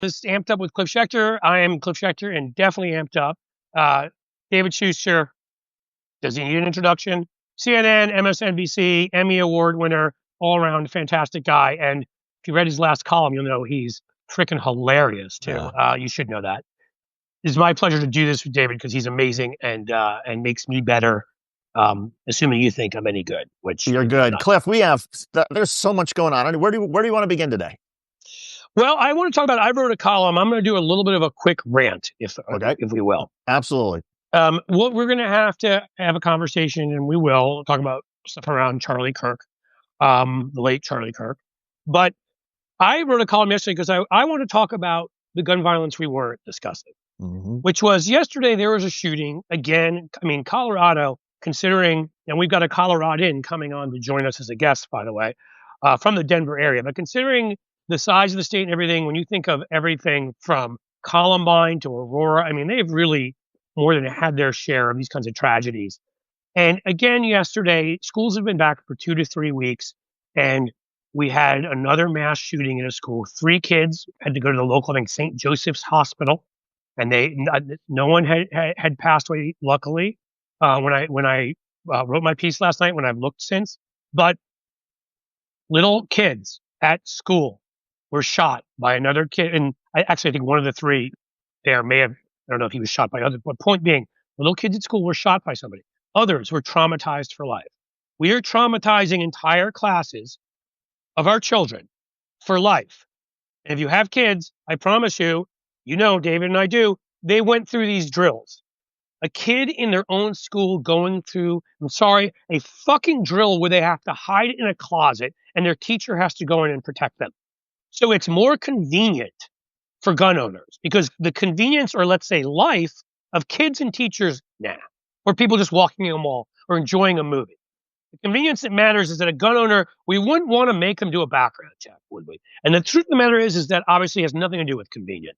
This amped up with Cliff Schecter. I am Cliff Schecter and definitely amped up. Uh, David Schuster, does he need an introduction? CNN, MSNBC, Emmy Award winner, all around fantastic guy. And if you read his last column, you'll know he's freaking hilarious too. Yeah. You should know that. It's my pleasure to do this with David because he's amazing and makes me better. Assuming you think I'm any good, which You're I'm good. not. Cliff, there's so much going on. Where do you want to begin today? Well, I want to talk about. I wrote a column. I'm going to do a little bit of a quick rant, Okay. if we will. Absolutely. What we're going to have a conversation, and we will talk about stuff around Charlie Kirk, the late Charlie Kirk. But I wrote a column yesterday because I want to talk about the gun violence we weren't discussing, which was yesterday there was a shooting again. I mean, Colorado, considering, and we've got a Coloradan coming on to join us as a guest, by the way, from the Denver area. But considering the size of the state and everything, when you think of everything from Columbine to Aurora, I mean, they've really more than had their share of these kinds of tragedies. And again, yesterday, schools have been back for 2 to 3 weeks, and we had another mass shooting in a school. 3 kids had to go to the local, I think, St. Joseph's Hospital, and no one had passed away, luckily. When I wrote my piece last night, when I've looked since, but little kids at school were shot by another kid, and I think one of the 3 there may have, I don't know if he was shot by others, but point being, little kids at school were shot by somebody. Others were traumatized for life. We are traumatizing entire classes of our children for life. And if you have kids, I promise you, David and I do, they went through these drills. A kid in their own school going through, I'm sorry, a fucking drill where they have to hide in a closet and their teacher has to go in and protect them. So it's more convenient for gun owners because the convenience, or let's say life, of kids and teachers, or people just walking in a mall or enjoying a movie. The convenience that matters is that a gun owner, we wouldn't want to make them do a background check, would we? And the truth of the matter is that obviously has nothing to do with convenience.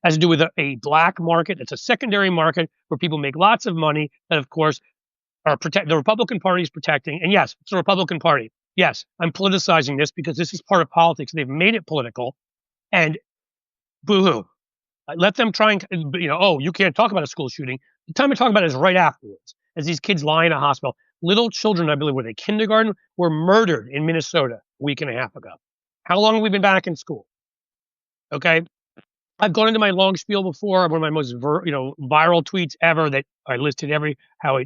It has to do with a black market. It's a secondary market where people make lots of money that, of course, the Republican Party is protecting. And yes, it's the Republican Party. Yes, I'm politicizing this because this is part of politics. They've made it political. And boo-hoo. Let them try and, oh, you can't talk about a school shooting. The time to talk about it is right afterwards, as these kids lie in a hospital. Little children, I believe, were they kindergarten, were murdered in Minnesota a week and a half ago. How long have we been back in school? Okay. I've gone into my long spiel before. One of my most viral tweets ever that I listed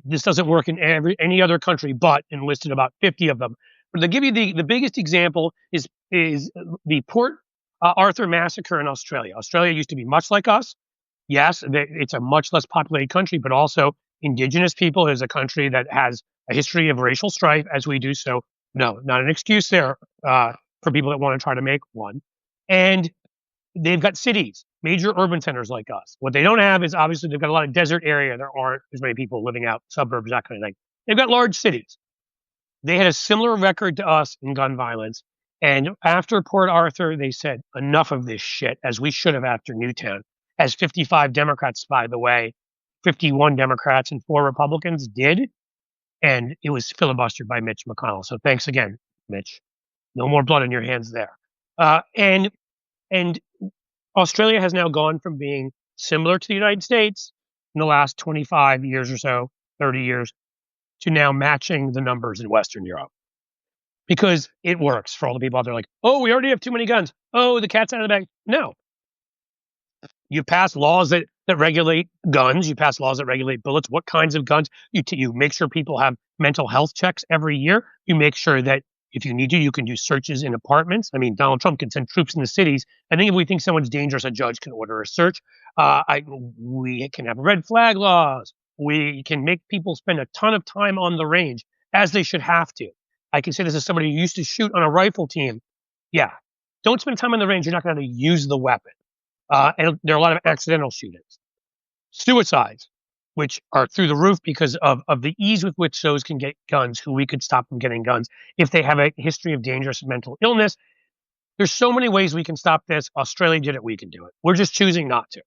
this doesn't work in any other country, but and listed about 50 of them. But to give you the biggest example is the Port Arthur massacre in Australia. Australia used to be much like us. Yes, it's a much less populated country, but also indigenous people is a country that has a history of racial strife as we do. So no, not an excuse there for people that want to try to make one. And they've got cities, major urban centers like us. What they don't have is obviously they've got a lot of desert area. There aren't as many people living out suburbs, that kind of thing. They've got large cities. They had a similar record to us in gun violence. And after Port Arthur, they said, enough of this shit, as we should have after Newtown. As 55 Democrats, by the way, 51 Democrats and 4 Republicans did. And it was filibustered by Mitch McConnell. So thanks again, Mitch. No more blood on your hands there. And Australia has now gone from being similar to the United States in the last 25 years or so, 30 years, to now matching the numbers in Western Europe. Because it works for all the people out there like, oh, we already have too many guns. Oh, the cat's out of the bag. No. You pass laws that regulate guns. You pass laws that regulate bullets. What kinds of guns? You make sure people have mental health checks every year. You make sure that if you need to, you can do searches in apartments. I mean, Donald Trump can send troops in the cities. I think if we think someone's dangerous, a judge can order a search. We can have red flag laws. We can make people spend a ton of time on the range, as they should have to. I can say this as somebody who used to shoot on a rifle team. Yeah, don't spend time on the range. You're not going to use the weapon. And there are a lot of accidental shootings. Suicides, which are through the roof because of the ease with which those can get guns, who we could stop from getting guns if they have a history of dangerous mental illness. There's so many ways we can stop this. Australia did it. We can do it. We're just choosing not to.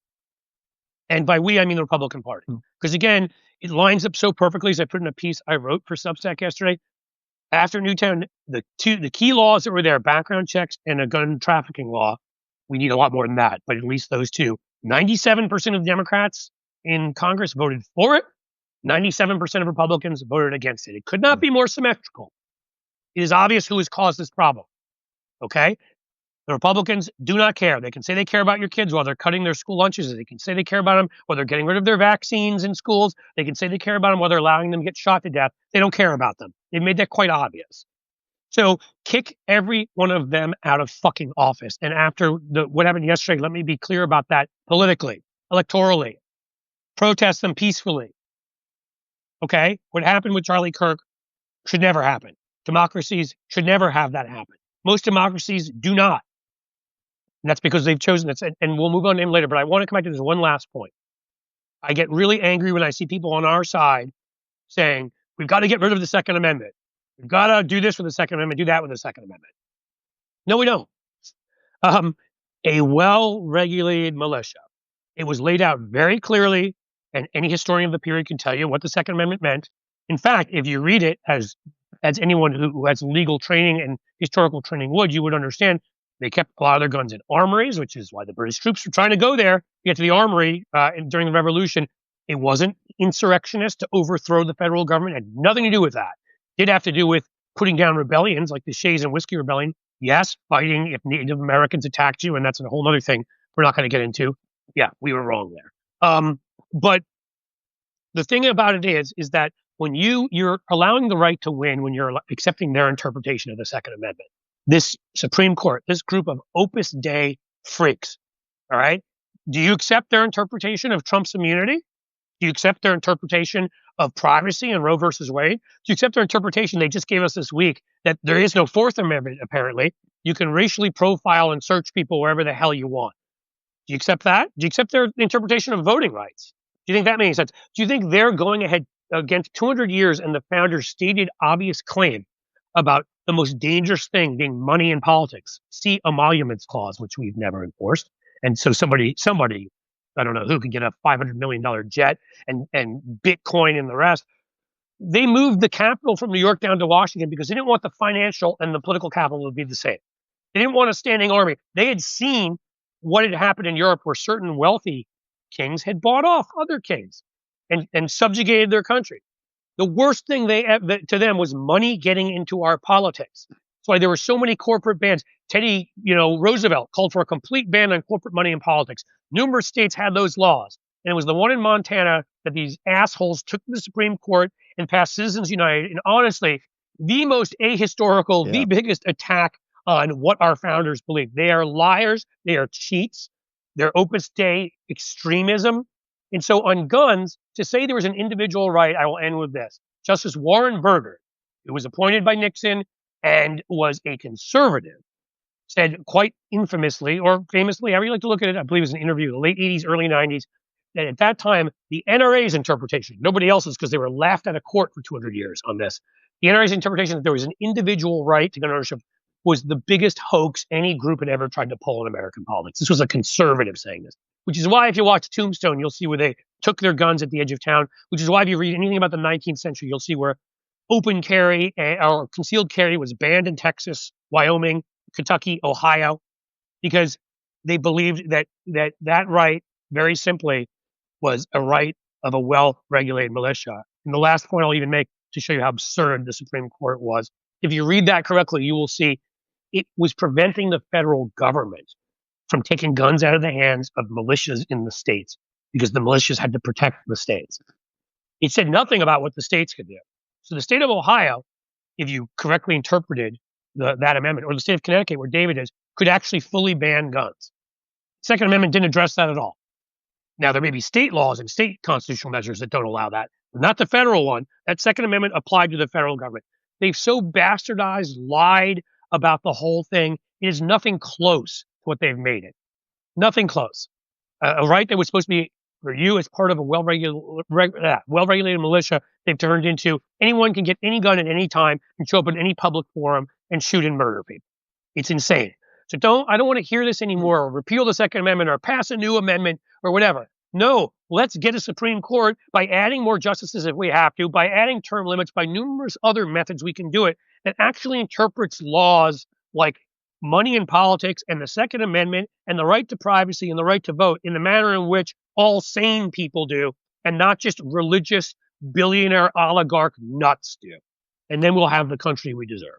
And by we, I mean the Republican Party. Because again, it lines up so perfectly, as I put in a piece I wrote for Substack yesterday. After Newtown, the key laws that were there, background checks and a gun trafficking law, We need a lot more than that, but at least those two. 97% of Democrats in Congress voted for it. 97% of Republicans voted against it. It could not be more symmetrical. It is obvious who has caused this problem. Okay? The Republicans do not care. They can say they care about your kids while they're cutting their school lunches. They can say they care about them while they're getting rid of their vaccines in schools. They can say they care about them while they're allowing them to get shot to death. They don't care about them. They've made that quite obvious. So kick every one of them out of fucking office. And after what happened yesterday, let me be clear about that politically, electorally. Protest them peacefully. Okay? What happened with Charlie Kirk should never happen. Democracies should never have that happen. Most democracies do not. And that's because they've chosen this. And we'll move on to him later. But I want to come back to this one last point. I get really angry when I see people on our side saying, we've got to get rid of the Second Amendment. We've got to do this with the Second Amendment, do that with the Second Amendment. No, we don't. A well-regulated militia. It was laid out very clearly, and any historian of the period can tell you what the Second Amendment meant. In fact, if you read it as anyone who has legal training and historical training would, you would understand they kept a lot of their guns in armories, which is why the British troops were trying to go there to get to the armory during the Revolution. It wasn't insurrectionist to overthrow the federal government. It had nothing to do with that. It did have to do with putting down rebellions like the Shays and Whiskey Rebellion. Yes, fighting if Native Americans attacked you, and that's a whole other thing we're not going to get into. Yeah, we were wrong there. But the thing about it is that when you're allowing the right to win, when you're accepting their interpretation of the Second Amendment, this Supreme Court, this group of Opus Dei freaks, all right? Do you accept their interpretation of Trump's immunity? Do you accept their interpretation of privacy and Roe versus Wade? Do you accept their interpretation they just gave us this week that there is no Fourth Amendment, apparently? You can racially profile and search people wherever the hell you want. Do you accept that? Do you accept their interpretation of voting rights? Do you think that makes sense? Do you think they're going ahead against 200 years and the founders' stated obvious claim about the most dangerous thing being money in politics? See emoluments clause, which we've never enforced. And so somebody, I don't know who, can get a $500 million jet and Bitcoin and the rest. They moved the capital from New York down to Washington because they didn't want the financial and the political capital to be the same. They didn't want a standing army. They had seen what had happened in Europe where certain wealthy kings had bought off other kings and subjugated their country. The worst thing to them was money getting into our politics. That's why there were so many corporate bans. Teddy, Roosevelt called for a complete ban on corporate money in politics. Numerous states had those laws. And it was the one in Montana that these assholes took to the Supreme Court and passed Citizens United. And honestly, the most ahistorical, the biggest attack on what our founders believed. They are liars. They are cheats. They're Opus Dei extremism. And so on guns, to say there was an individual right, I will end with this. Justice Warren Burger, who was appointed by Nixon and was a conservative, said quite infamously or famously, however you like to look at it, I believe it was an interview in the late 80s, early 90s, that at that time, the NRA's interpretation, nobody else's because they were laughed out of court for 200 years on this, the NRA's interpretation that there was an individual right to gun ownership was the biggest hoax any group had ever tried to pull in American politics. This was a conservative saying this, which is why if you watch Tombstone, you'll see where they took their guns at the edge of town, which is why if you read anything about the 19th century, you'll see where open carry or concealed carry was banned in Texas, Wyoming, Kentucky, Ohio, because they believed that right, very simply, was a right of a well-regulated militia. And the last point I'll even make to show you how absurd the Supreme Court was, if you read that correctly, you will see it was preventing the federal government from taking guns out of the hands of militias in the states because the militias had to protect the states. It said nothing about what the states could do. So the state of Ohio, if you correctly interpreted that amendment, or the state of Connecticut, where David is, could actually fully ban guns. Second Amendment didn't address that at all. Now, there may be state laws and state constitutional measures that don't allow that, but not the federal one. That Second Amendment applied to the federal government. They've so bastardized, lied about the whole thing. It is nothing close to what they've made it. Nothing close. A right that was supposed to be for you as part of a well-regulated militia, they've turned into anyone can get any gun at any time and show up in any public forum and shoot and murder people. It's insane. So I don't want to hear this anymore, or repeal the Second Amendment, or pass a new amendment, or whatever. No, let's get a Supreme Court by adding more justices if we have to, by adding term limits, by numerous other methods we can do it, that actually interprets laws like money in politics and the Second Amendment and the right to privacy and the right to vote in the manner in which all sane people do, and not just religious billionaire oligarch nuts do. And then we'll have the country we deserve.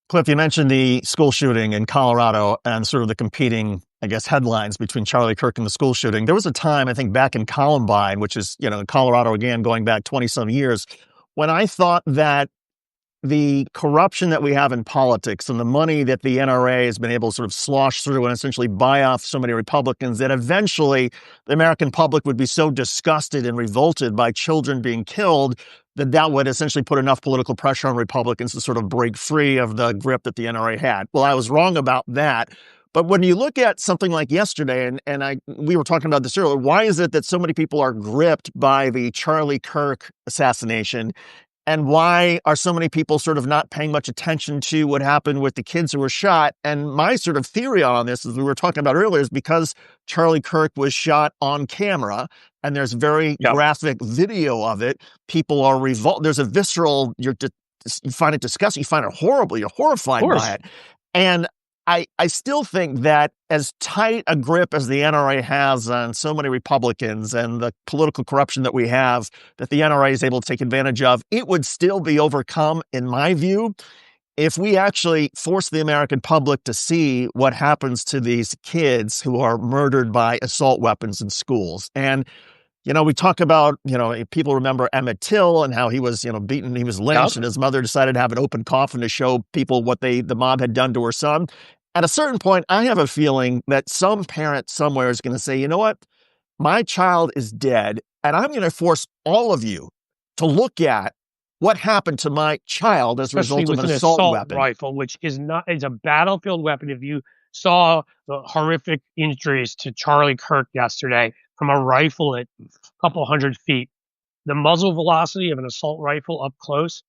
Cliff, you mentioned the school shooting in Colorado and sort of the competing, I guess, headlines between Charlie Kirk and the school shooting. There was a time, I think, back in Columbine, which is, in Colorado, again, going back 20-some years, when I thought that the corruption that we have in politics and the money that the NRA has been able to sort of slosh through and essentially buy off so many Republicans, that eventually the American public would be so disgusted and revolted by children being killed that that would essentially put enough political pressure on Republicans to sort of break free of the grip that the NRA had. Well, I was wrong about that. But when you look at something like yesterday, and we were talking about this earlier, why is it that so many people are gripped by the Charlie Kirk assassination? And why are so many people sort of not paying much attention to what happened with the kids who were shot? And my sort of theory on this, as we were talking about earlier, is because Charlie Kirk was shot on camera and there's very graphic video of it. People are revolted. There's a visceral, you find it disgusting. You find it horrible. You're horrified by it. And I still think that as tight a grip as the NRA has on so many Republicans and the political corruption that we have, that the NRA is able to take advantage of, it would still be overcome, in my view, if we actually force the American public to see what happens to these kids who are murdered by assault weapons in schools. And we talk about, people remember Emmett Till and how he was, beaten, he was lynched, and his mother decided to have an open coffin to show people what the mob had done to her son. At a certain point, I have a feeling that some parent somewhere is going to say, you know what? My child is dead, and I'm going to force all of you to look at what happened to my child as a result of an assault weapon. Rifle, which is a battlefield weapon. If you saw the horrific injuries to Charlie Kirk yesterday from a rifle at a couple hundred feet, the muzzle velocity of an assault rifle up close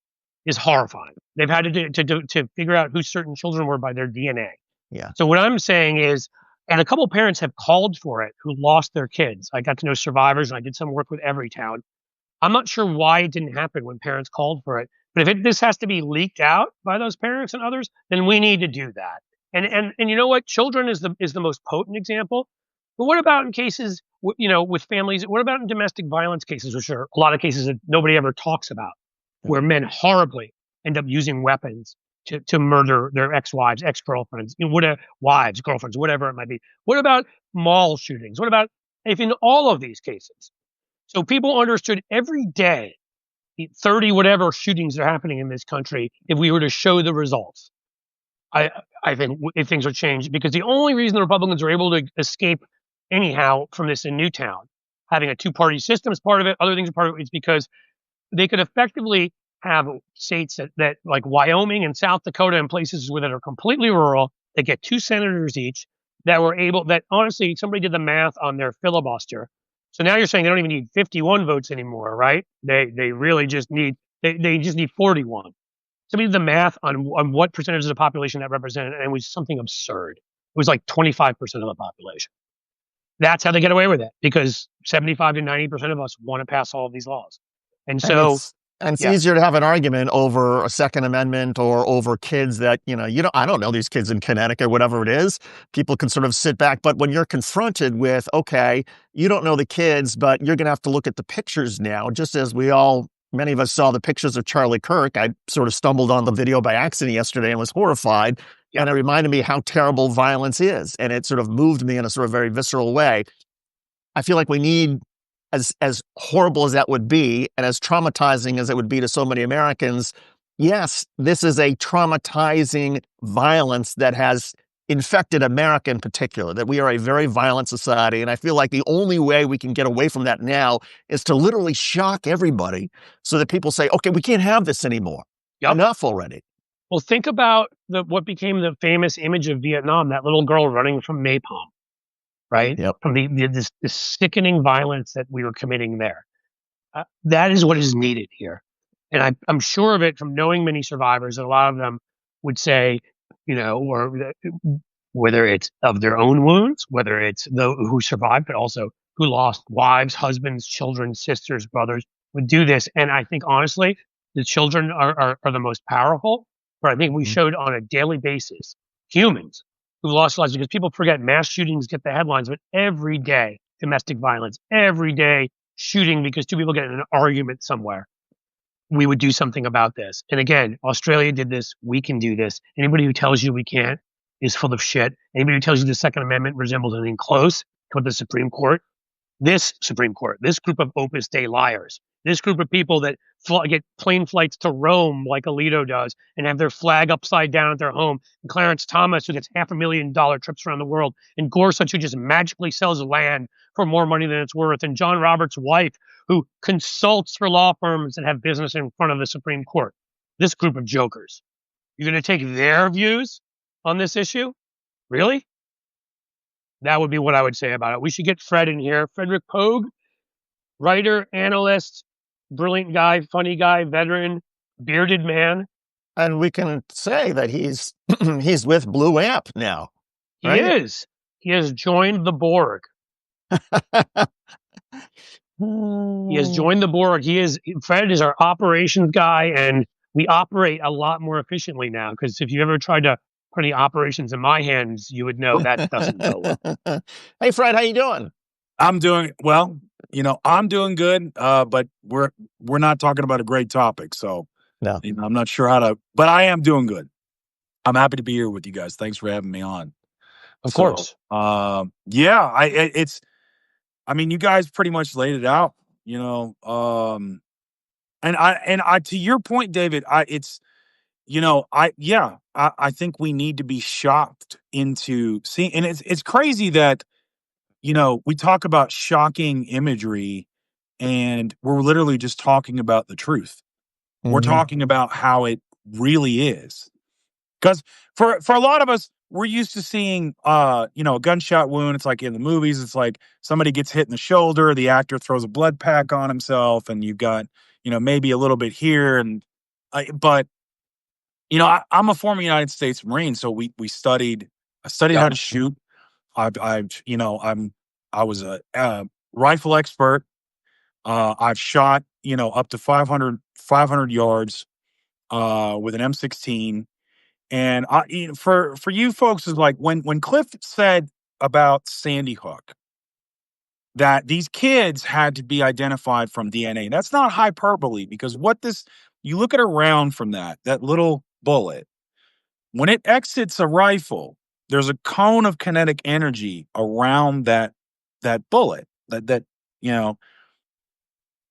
is horrifying. They've had to figure out who certain children were by their DNA. Yeah. So what I'm saying is, and a couple of parents have called for it who lost their kids. I got to know survivors, and I did some work with Everytown. I'm not sure why it didn't happen when parents called for it. But if this has to be leaked out by those parents and others, then we need to do that. And you know what? Children is the most potent example. But what about in cases, with families? What about in domestic violence cases, which are a lot of cases that nobody ever talks about, where men horribly end up using weapons to murder their ex-wives, ex-girlfriends, wives, girlfriends, whatever it might be. What about mall shootings? What about if in all of these cases? So people understood every day, 30 whatever shootings are happening in this country, if we were to show the results, I think if things would change, because the only reason the Republicans are able to escape anyhow from this in Newtown, having a two-party system is part of it, other things are part of it, is because they could effectively have states that like Wyoming and South Dakota and places that are completely rural, that get 2 senators each, that honestly, somebody did the math on their filibuster. So now you're saying they don't even need 51 votes anymore, right? They really just need, they just need 41. Somebody did the math on what percentage of the population that represented, and it was something absurd. It was like 25% of the population. That's how they get away with it, because 75 to 90% of us want to pass all of these laws. And so, it's easier to have an argument over a Second Amendment or over kids that, I don't know these kids in Connecticut, whatever it is. People can sort of sit back. But when you're confronted with, okay, you don't know the kids, but you're going to have to look at the pictures now, just as many of us saw the pictures of Charlie Kirk. I sort of stumbled on the video by accident yesterday and was horrified. And it reminded me how terrible violence is. And it sort of moved me in a sort of very visceral way. I feel like we need, as horrible as that would be, and as traumatizing as it would be to so many Americans, yes, this is a traumatizing violence that has infected America in particular, that we are a very violent society. And I feel like the only way we can get away from that now is to literally shock everybody so that people say, okay, we can't have this anymore. Enough already. Well, think about what became the famous image of Vietnam, that little girl running from napalm, right? Yep. From this sickening violence that we were committing there. That is what is needed here. And I'm sure of it from knowing many survivors, that a lot of them would say, or whether it's of their own wounds, whether it's who survived, but also who lost wives, husbands, children, sisters, brothers, would do this. And I think, honestly, the children are the most powerful. But I think we showed on a daily basis humans who lost lives, because people forget mass shootings get the headlines, but every day domestic violence, every day shooting because two people get in an argument somewhere. We would do something about this. And again, Australia did this. We can do this. Anybody who tells you we can't is full of shit. Anybody who tells you the Second Amendment resembles anything close to what the Supreme Court, this group of Opus Dei liars, this group of people that get plane flights to Rome like Alito does and have their flag upside down at their home, and Clarence Thomas, who gets $500,000 trips around the world, and Gorsuch, who just magically sells land for more money than it's worth, and John Roberts' wife, who consults for law firms that have business in front of the Supreme Court. This group of jokers. You're going to take their views on this issue? Really? That would be what I would say about it. We should get Fred in here. Frederic Poag, writer, analyst, brilliant guy, funny guy, veteran, bearded man. And we can say that he's he's with Blue Amp now. Right? He is. He has joined the Borg. He has joined the Borg. Fred is our operations guy, and we operate a lot more efficiently now, because if you ever tried to put any operations in my hands, you would know that doesn't go well. Hey, Fred, how you doing? I'm doing well. I'm doing good, but we're not talking about a great topic, so no. I'm not sure how to. But I am doing good. I'm happy to be here with you guys. Thanks for having me on. Of course. Yeah. You guys pretty much laid it out. And I to your point, David, I think we need to be shocked into seeing, and it's crazy that, we talk about shocking imagery and we're literally just talking about the truth. Mm-hmm. We're talking about how it really is. Because for a lot of us, we're used to seeing, a gunshot wound. It's like in the movies, it's like somebody gets hit in the shoulder, the actor throws a blood pack on himself, and you've got, maybe a little bit here. But I'm a former United States Marine, so I studied how to shoot. I was a rifle expert. I've shot, up to 500 yards with an M16. And for you folks, is like when Cliff said about Sandy Hook, that these kids had to be identified from DNA. That's not hyperbole, because you look at a round from that little bullet, when it exits a rifle, there's a cone of kinetic energy around that bullet that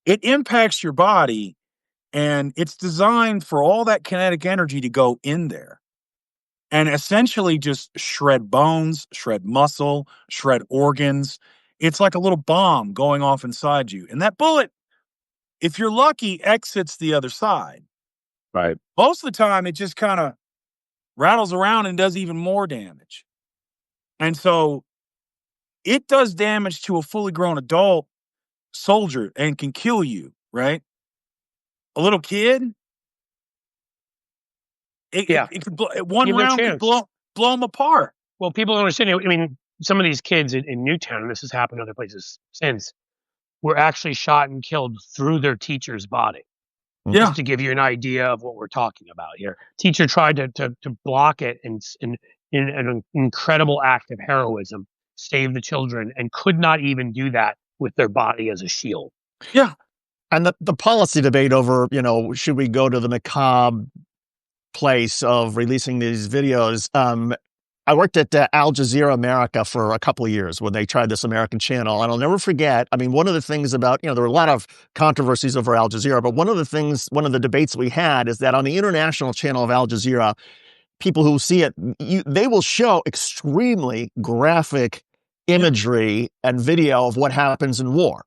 it impacts your body, and it's designed for all that kinetic energy to go in there and essentially just shred bones, shred muscle, shred organs. It's like a little bomb going off inside you. And that bullet, if you're lucky, exits the other side. Right. Most of the time, it just kind of rattles around and does even more damage. And so it does damage to a fully grown adult soldier and can kill you, right? A little kid, one round could blow them apart. Well, people don't understand. Some of these kids in Newtown, and this has happened other places since, were actually shot and killed through their teacher's body. Yeah. Just to give you an idea of what we're talking about here. Teacher tried to block it, and in an incredible act of heroism, save the children, and could not even do that with their body as a shield. Yeah. And the policy debate over, should we go to the macabre place of releasing these videos? I worked at Al Jazeera America for a couple of years when they tried this American channel. And I'll never forget, one of the things about, there were a lot of controversies over Al Jazeera, but one of the debates we had is that on the international channel of Al Jazeera, people who see it, they will show extremely graphic imagery and video of what happens in war.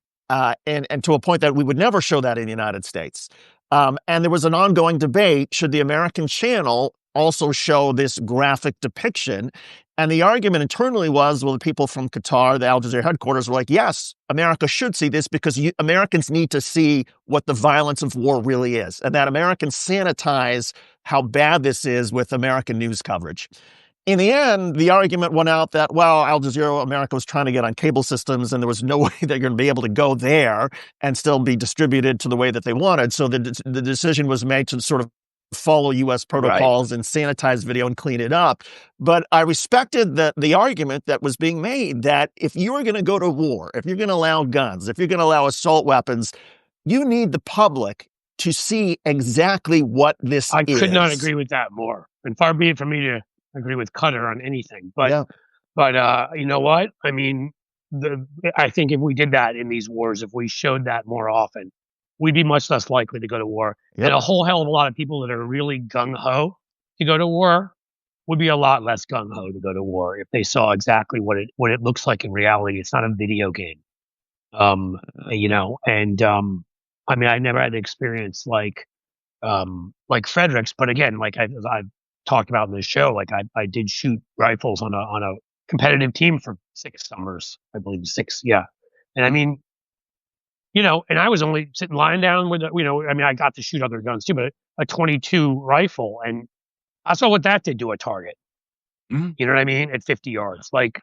And to a point that we would never show that in the United States. And there was an ongoing debate, should the American channel also show this graphic depiction? And the argument internally was, well, the people from Qatar, the Al Jazeera headquarters, were like, yes, America should see this because Americans need to see what the violence of war really is, and that Americans sanitize how bad this is with American news coverage. In the end, the argument went out that, well, Al Jazeera America was trying to get on cable systems, and there was no way they're going to be able to go there and still be distributed to the way that they wanted. So the decision was made to sort of follow U.S. protocols and sanitize video and clean it up. But I respected the argument that was being made that if you are going to go to war, if you're going to allow guns, if you're going to allow assault weapons, you need the public to see exactly what this I is. could not agree with that more. And far be it for me to agree with Cutter on anything. But Yeah. you know what? I mean, I think if we did that in these wars, if we showed that more often, we'd be much less likely to go to war. Yep. And a whole hell of a lot of people that are really gung ho to go to war would be a lot less gung ho to go to war if they saw exactly what it looks like in reality. It's not a video game, you know. And I mean, I never had the experience like Frederic's, but again, like I've talked about in this show, like I did shoot rifles on a competitive team for 6 summers, I believe 6, yeah. And I mean, you know, and I was only sitting lying down with, you know, I mean, I got to shoot other guns too, but a 22 rifle, and I saw what that did to a target. Mhm. You know what I mean? At 50 yards, like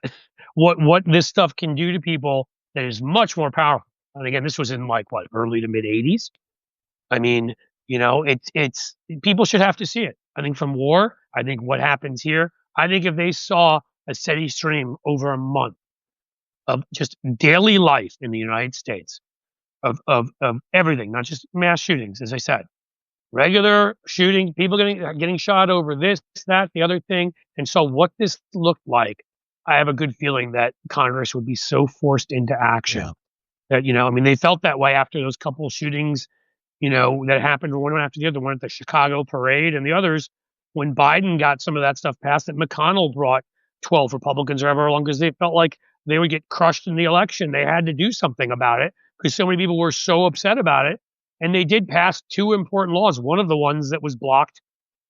what this stuff can do to people that is much more powerful. And again, this was in like what, early to mid 80s. I mean, you know, it's people should have to see it. I think from war, I think what happens here, I think if they saw a steady stream over a month of just daily life in the United States of everything, not just mass shootings, as I said, regular shooting, people getting shot over this, that, the other thing, and so what this looked like, I have a good feeling that Congress would be so forced into action that, you know, I mean, they felt that way after those couple shootings, you know, that happened one after the other, one at the Chicago parade and the others, when Biden got some of that stuff passed, that McConnell brought 12 Republicans or however long, because they felt like they would get crushed in the election. They had to do something about it because so many people were so upset about it. And they did pass 2 important laws. One of the ones that was blocked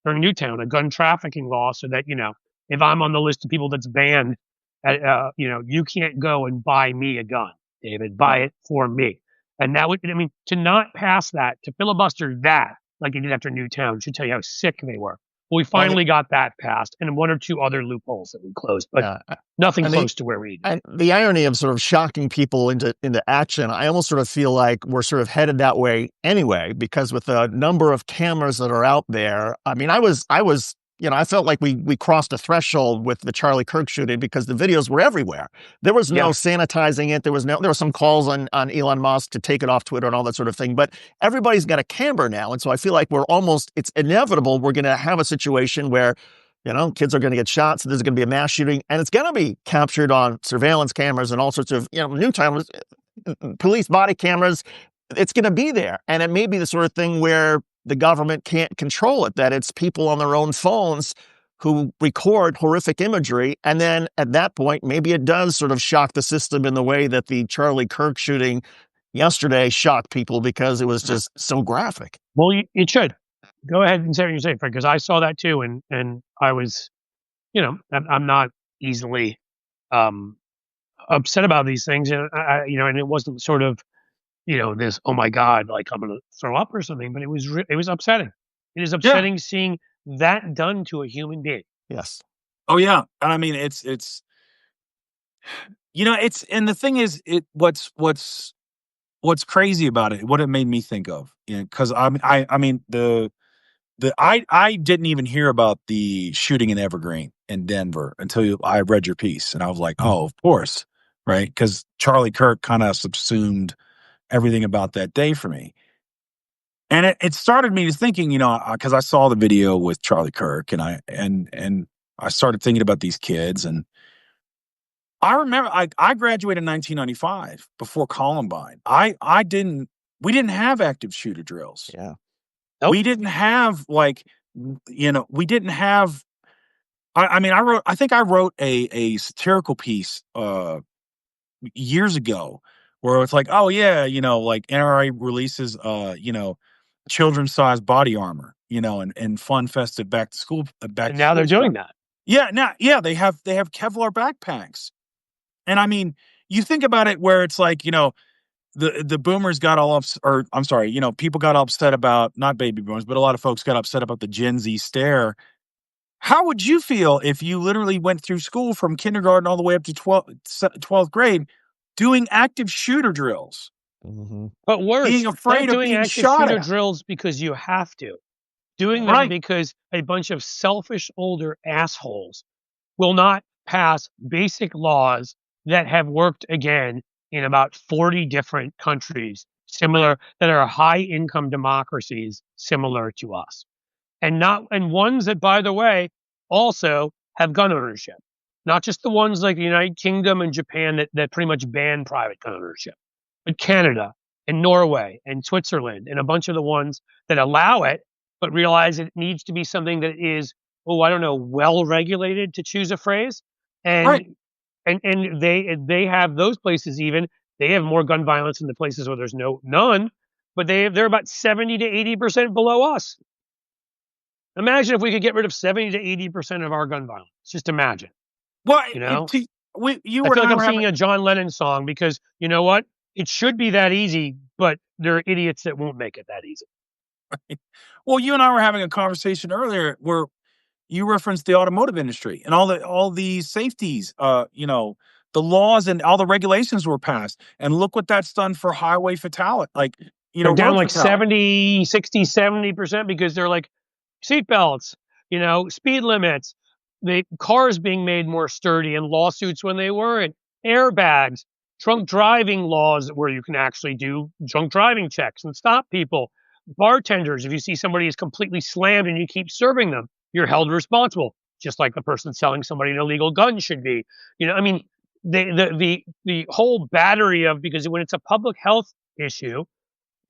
during Newtown, a gun trafficking law, so that, you know, if I'm on the list of people that's banned, you know, you can't go and buy me a gun, David, buy it for me. And that would, I mean, to not pass that, to filibuster that, like they did after Newtown, should tell you how sick they were. Well, we finally got that passed, and 1 or 2 other loopholes that we closed, but nothing close to where we need. And the irony of sort of shocking people into action, I almost sort of feel like we're sort of headed that way anyway, because with the number of cameras that are out there, I mean, I was, you know, I felt like we crossed a threshold with the Charlie Kirk shooting because the videos were everywhere. There was no sanitizing it. There were some calls on Elon Musk to take it off Twitter and all that sort of thing, but everybody's got a camera now. And so I feel like it's inevitable we're going to have a situation where, you know, kids are going to get shot. So there's going to be a mass shooting, and it's going to be captured on surveillance cameras and all sorts of, you know, new timers, police body cameras. It's going to be there. And it may be the sort of thing where the government can't control it, that it's people on their own phones who record horrific imagery. And then at that point, maybe it does sort of shock the system in the way that the Charlie Kirk shooting yesterday shocked people because it was just so graphic. Well, it should. Go ahead and say what you say, Fred, because I saw that too, and I was, you know, I'm not easily upset about these things, and you know, and it wasn't sort of, you know, this, oh my God, like I'm gonna throw up or something, but it was upsetting. It is upsetting seeing that done to a human being. Yes. Oh yeah, and I mean it's you know, it's, and the thing is, what's crazy about it, what it made me think of, you know, because I mean I didn't even hear about the shooting in Evergreen in Denver until I read your piece, and I was like, oh, of course, right? Because Charlie Kirk kind of subsumed everything about that day for me. And it started me to thinking, you know, because I saw the video with Charlie Kirk, and I started thinking about these kids, and I remember I graduated in 1995 before Columbine. We didn't have active shooter drills. Yeah. Nope. We didn't have, like, you know, we didn't have. I mean, I think I wrote a satirical piece years ago where it's like, oh yeah, you know, like NRA releases, you know, children's size body armor, you know, and fun festive back to school. And now they're doing that. Yeah, now they have Kevlar backpacks, and I mean, you think about it where it's like, you know, the boomers got all or I'm sorry, you know, people got upset about, not baby boomers, but a lot of folks got upset about the Gen Z stare. How would you feel if you literally went through school from kindergarten all the way up to 12th grade doing active shooter drills? Mm-hmm. But worse, being afraid not of doing being active shot shooter at. drills because you have to. doing this Right. because a bunch of selfish older assholes will not pass basic laws that have worked again in about 40 different countries similar that are high income democracies similar to us. And ones that, by the way, also have gun ownership. Not just the ones like the United Kingdom and Japan that pretty much ban private gun ownership, but Canada and Norway and Switzerland and a bunch of the ones that allow it, but realize it needs to be something that is, oh, I don't know, well regulated, to choose a phrase. Right. And they have those places, even they have more gun violence in the places where there's none, but they're about 70 to 80% below us. Imagine if we could get rid of 70 to 80% of our gun violence. Just imagine, Well, you know? you I and feel like I I'm were singing having. a John Lennon song because you know what? It should be that easy, but there are idiots that won't make it that easy. Well, you and I were having a conversation earlier where you referenced the automotive industry and all the safeties, the laws and all the regulations were passed. And look what that's done for highway fatality, like, They're down road like fatality. 70, 60, 70% because they're like seatbelts, speed limits, the cars being made more sturdy and lawsuits when they weren't, airbags, drunk driving laws where you can actually do drunk driving checks and stop people, bartenders, if you see somebody is completely slammed and you keep serving them, you're held responsible, just like the person selling somebody an illegal gun should be. I mean, the whole battery of, because when it's a public health issue,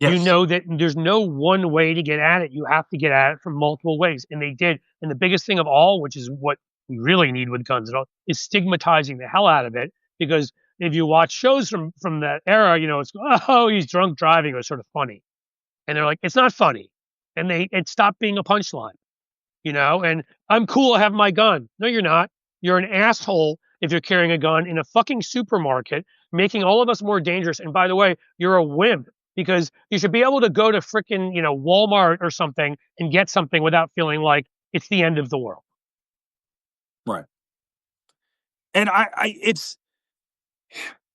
you Yes. know that there's no one way to get at it. You have to get at it from multiple ways. And they did. And the biggest thing of all, which is what we really need with guns and all, is stigmatizing the hell out of it. Because if you watch shows from that era, it's, oh, he's drunk driving. It was sort of funny. And they're like, it's not funny. And it stopped being a punchline, and I'm cool, I have my gun. No, you're not. You're an asshole if you're carrying a gun in a fucking supermarket, making all of us more dangerous. And by the way, you're a wimp because you should be able to go to frickin', Walmart or something and get something without feeling like it's the end of the world. Right. And it's,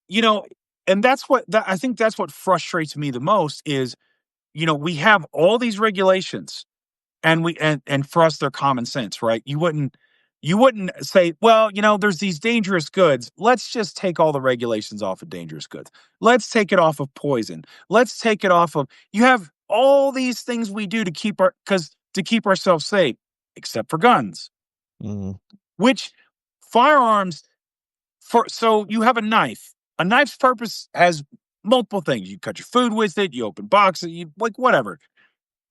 you know, and I think that's what frustrates me the most is, we have all these regulations. And and for us, they're common sense, right? You wouldn't say, well, there's these dangerous goods. Let's just take all the regulations off of dangerous goods. Let's take it off of poison. Let's take it off of. You have all these things we do to keep ourselves safe, except for guns, Mhm. which firearms. So you have a knife. A knife's purpose has multiple things. You cut your food with it. You open boxes. You like whatever.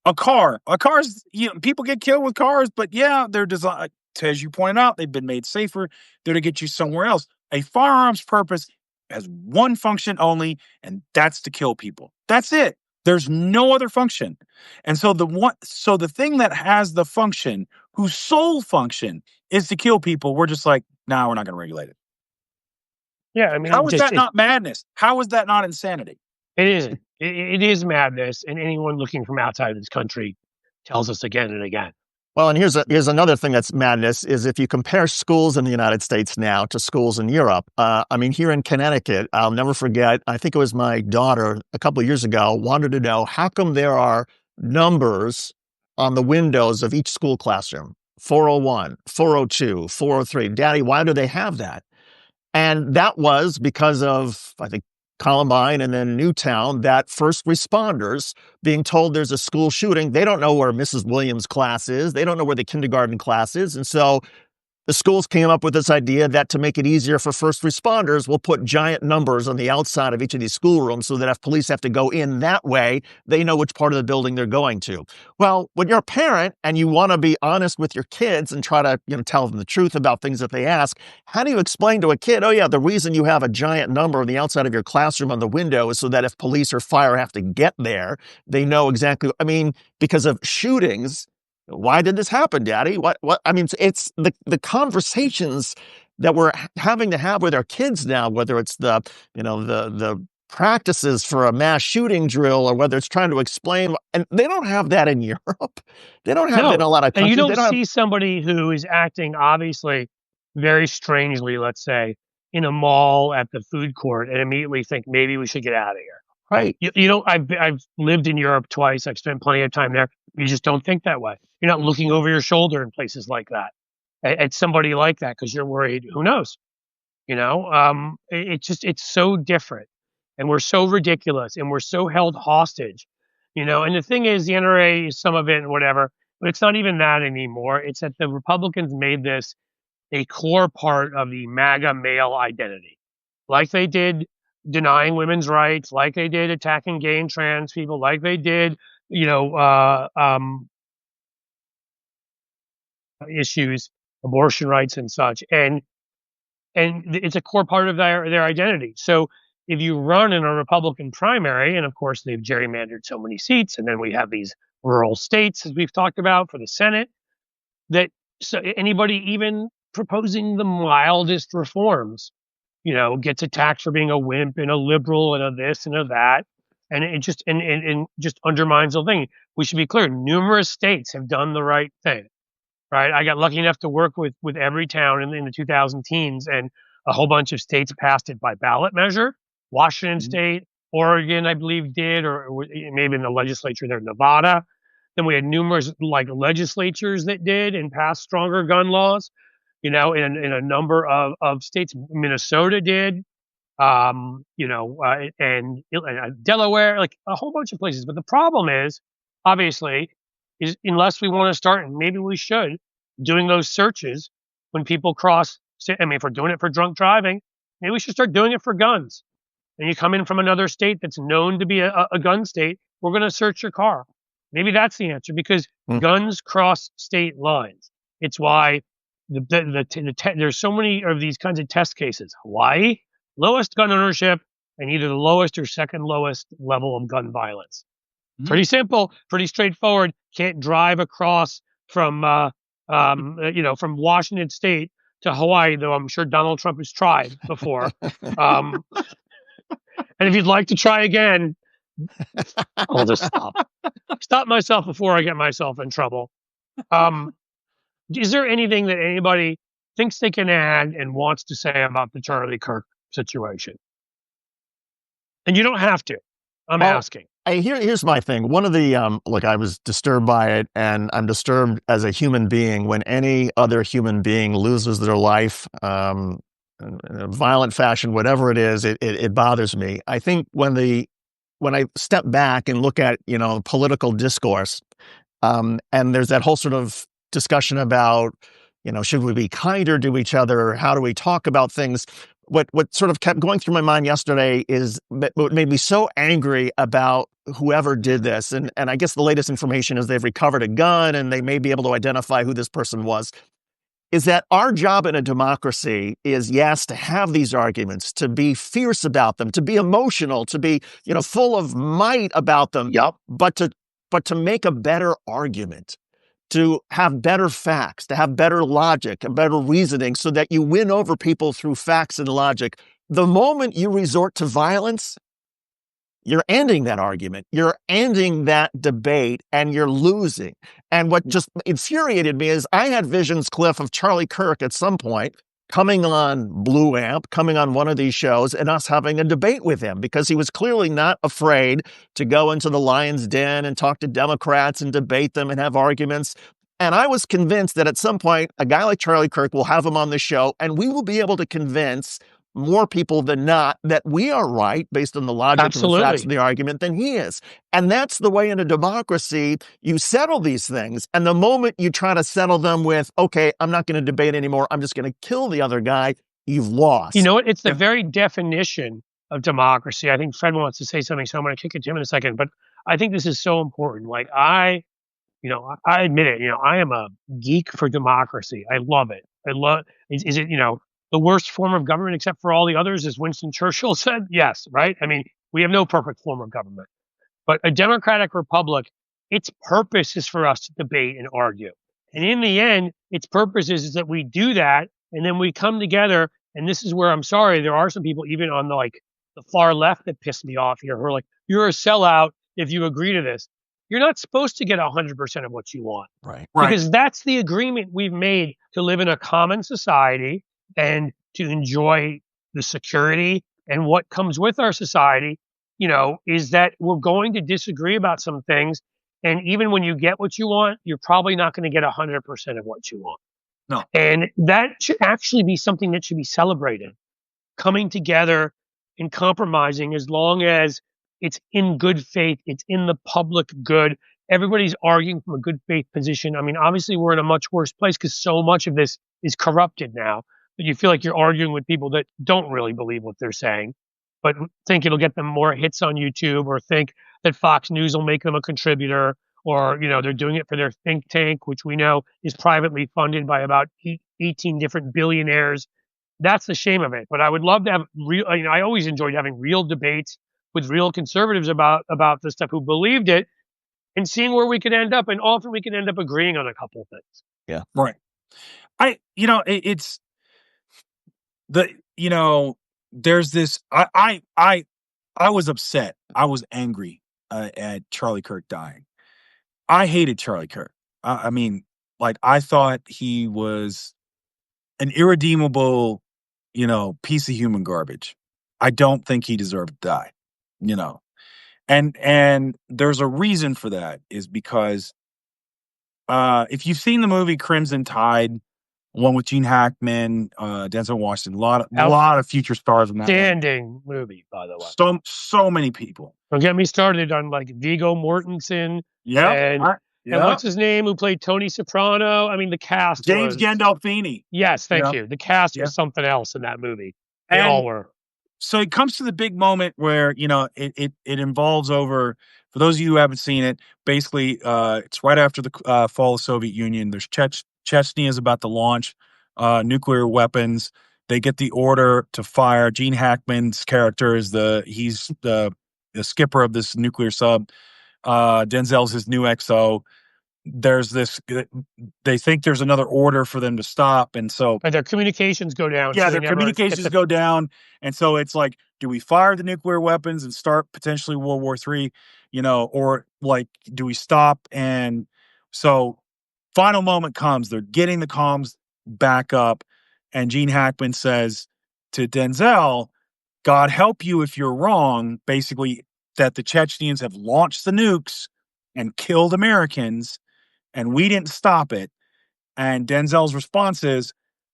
A car's, people get killed with cars, but yeah, they're designed, as you pointed out, they've been made safer. They're to get you somewhere else. A firearm's purpose has one function only, and that's to kill people. That's it. There's no other function. And so the thing that has the function, whose sole function is to kill people, we're just like, no, we're not going to regulate it. Yeah, I mean, How is that not madness? How is that not insanity? it isn't. It is madness, and anyone looking from outside of this country tells us again and again. Well, and here's another thing that's madness is if you compare schools in the United States now to schools in Europe. I mean, here in Connecticut, I'll never forget. I think it was my daughter a couple of years ago wanted to know how come there are numbers on the windows of each school classroom: 401, 402, 403. Daddy, why do they have that? And that was because of, I think, Columbine and then Newtown, that first responders being told there's a school shooting, they don't know where Mrs. Williams' class is. They don't know where the kindergarten class is. And so the schools came up with this idea that to make it easier for first responders, we'll put giant numbers on the outside of each of these schoolrooms so that if police have to go in that way, they know which part of the building they're going to. Well, when you're a parent and you want to be honest with your kids and try to, tell them the truth about things that they ask, how do you explain to a kid, oh yeah, the reason you have a giant number on the outside of your classroom on the window is so that if police or fire have to get there, they know exactly, because of shootings. Why did this happen, Daddy? What? I mean, it's the conversations that we're having to have with our kids now, whether it's the practices for a mass shooting drill or whether it's trying to explain, and they don't have that in Europe. They don't have that in No, a lot of and you countries. They don't don't have, see somebody who is acting obviously very strangely, let's say, in a mall at the food court and immediately think maybe we should get out of here. right. I've lived in Europe twice. I've spent plenty of time there. You just don't think that way. You're not looking over your shoulder in places like that at somebody like that because you're worried. Who knows? It's so different, and we're so ridiculous, and we're so held hostage. And the thing is, the NRA is some of it and whatever, but it's not even that anymore. It's that the Republicans made this a core part of the MAGA male identity, like they did denying women's rights, like they did attacking gay and trans people, like they did, you know, issues, abortion rights and such, and it's a core part of their identity. So if you run in a Republican primary, and of course they've gerrymandered so many seats, and then we have these rural states, as we've talked about for the Senate, that so anybody even proposing the mildest reforms, gets attacked for being a wimp and a liberal and a this and a that. And it just and just undermines the whole thing. We should be clear: numerous states have done the right thing, right? I got lucky enough to work with every town in the 2000 teens, and a whole bunch of states passed it by ballot measure. Washington State, Oregon, I believe, did, or maybe in the legislature there, Nevada. Then we had numerous like legislatures that did and passed stronger gun laws. In a number of states, Minnesota did, and Delaware, like a whole bunch of places. But the problem is, obviously, is unless we want to start, and maybe we should, doing those searches when people cross. I mean, if we're doing it for drunk driving, maybe we should start doing it for guns. And you come in from another state that's known to be a gun state, we're going to search your car. Maybe that's the answer, because guns cross state lines. It's why there's so many of these kinds of test cases. Hawaii, lowest gun ownership, and either the lowest or second lowest level of gun violence. Pretty simple, pretty straightforward. Can't drive across from from Washington State to Hawaii, though I'm sure Donald Trump has tried before. And if you'd like to try again, I'll just stop myself before I get myself in trouble. Is there anything that anybody thinks they can add and wants to say about the Charlie Kirk situation? And you don't have to. I'm asking. Here's my thing. One of the look, I was disturbed by it, and I'm disturbed as a human being when any other human being loses their life in a violent fashion, whatever it is. It bothers me. I think when I step back and look at political discourse, and there's that whole sort of discussion about should we be kinder to each other? How do we talk about things? What sort of kept going through my mind yesterday is what made me so angry about whoever did this. And I guess the latest information is they've recovered a gun and they may be able to identify who this person was. Is that our job in a democracy is, yes, to have these arguments, to be fierce about them, to be emotional, to be, full of might about them. Yep. But to make a better argument, to have better facts, to have better logic and better reasoning so that you win over people through facts and logic. The moment you resort to violence, you're ending that argument. You're ending that debate, and you're losing. And what just infuriated me is I had visions, Cliff, of Charlie Kirk at some point coming on Blue Amp, coming on one of these shows, and us having a debate with him, because he was clearly not afraid to go into the lion's den and talk to Democrats and debate them and have arguments. And I was convinced that at some point, a guy like Charlie Kirk will have him on the show, and we will be able to convince more people than not that we are right based on the logic and the facts of the argument than he is. And that's the way in a democracy you settle these things. And the moment you try to settle them with, okay, I'm not going to debate anymore, I'm just going to kill the other guy, you've lost. You know what? It's the very definition of democracy. I think Fred wants to say something, so I'm going to kick it to him in a second. But I think this is so important. Like I admit it, I am a geek for democracy. I love it. Is it, the worst form of government except for all the others, as Winston Churchill said? Yes, right? I mean, we have no perfect form of government. But a democratic republic, its purpose is for us to debate and argue. And in the end, its purpose is that we do that, and then we come together. And this is where I'm sorry, there are some people even on the far left that piss me off here who are like, you're a sellout if you agree to this. You're not supposed to get 100% of what you want. Right. Because that's the agreement we've made to live in a common society and to enjoy the security. And what comes with our society, is that we're going to disagree about some things. And even when you get what you want, you're probably not going to get 100% of what you want. No. And that should actually be something that should be celebrated. Coming together and compromising, as long as it's in good faith, it's in the public good. Everybody's arguing from a good faith position. I mean, obviously, we're in a much worse place because so much of this is corrupted now that you feel like you're arguing with people that don't really believe what they're saying, but think it'll get them more hits on YouTube, or think that Fox News will make them a contributor, or they're doing it for their think tank, which we know is privately funded by about 18 different billionaires. That's the shame of it. But I would love to have real. I always enjoyed having real debates with real conservatives about the stuff who believed it, and seeing where we could end up. And often we could end up agreeing on a couple of things. Yeah. Right. It's the, there's this, I was upset. I was angry at Charlie Kirk dying. I hated Charlie Kirk. I mean, like, I thought he was an irredeemable, piece of human garbage. I don't think he deserved to die, and there's a reason for that, is because if you've seen the movie Crimson Tide, one with Gene Hackman, Denzel Washington, a lot of future stars in that one. Outstanding movie, by the way. So many people. Don't get me started on like Viggo Mortensen. Yeah. And what's his name, who played Tony Soprano? I mean, the cast James was Gandolfini. Yes, thank Yeah. you. The cast Yeah. was something else in that movie. They And all were. so it comes to the big moment where, it involves over, for those of you who haven't seen it, basically, it's right after the fall of the Soviet Union. There's Chechnya is about to launch nuclear weapons. They get the order to fire. Gene Hackman's character is he's the skipper of this nuclear sub. Denzel's his new XO. There's this, they think there's another order for them to stop. And so But their communications go down. yeah, so their communications go down. And so it's like, do we fire the nuclear weapons and start potentially World War III, or like, do we stop? And so final moment comes, they're getting the comms back up. And Gene Hackman says to Denzel, God help you if you're wrong, basically, that the Chechens have launched the nukes and killed Americans, and we didn't stop it. And Denzel's response is,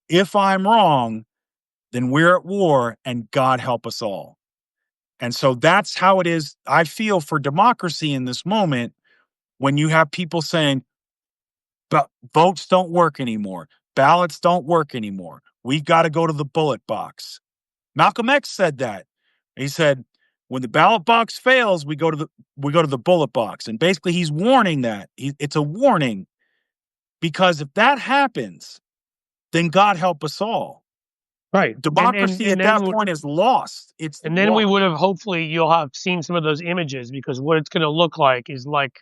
if I'm wrong, then we're at war, and God help us all. And so that's how it is, I feel, for democracy in this moment, when you have people saying, but votes don't work anymore. Ballots don't work anymore. We've got to go to the ballot box. Malcolm X said that. He said, when the ballot box fails, we go to the bullet box. And basically he's warning that. It's a warning, because if that happens, then God help us all. Right. Democracy at that point is lost. And then we would have, hopefully you'll have seen some of those images, because what it's going to look like is like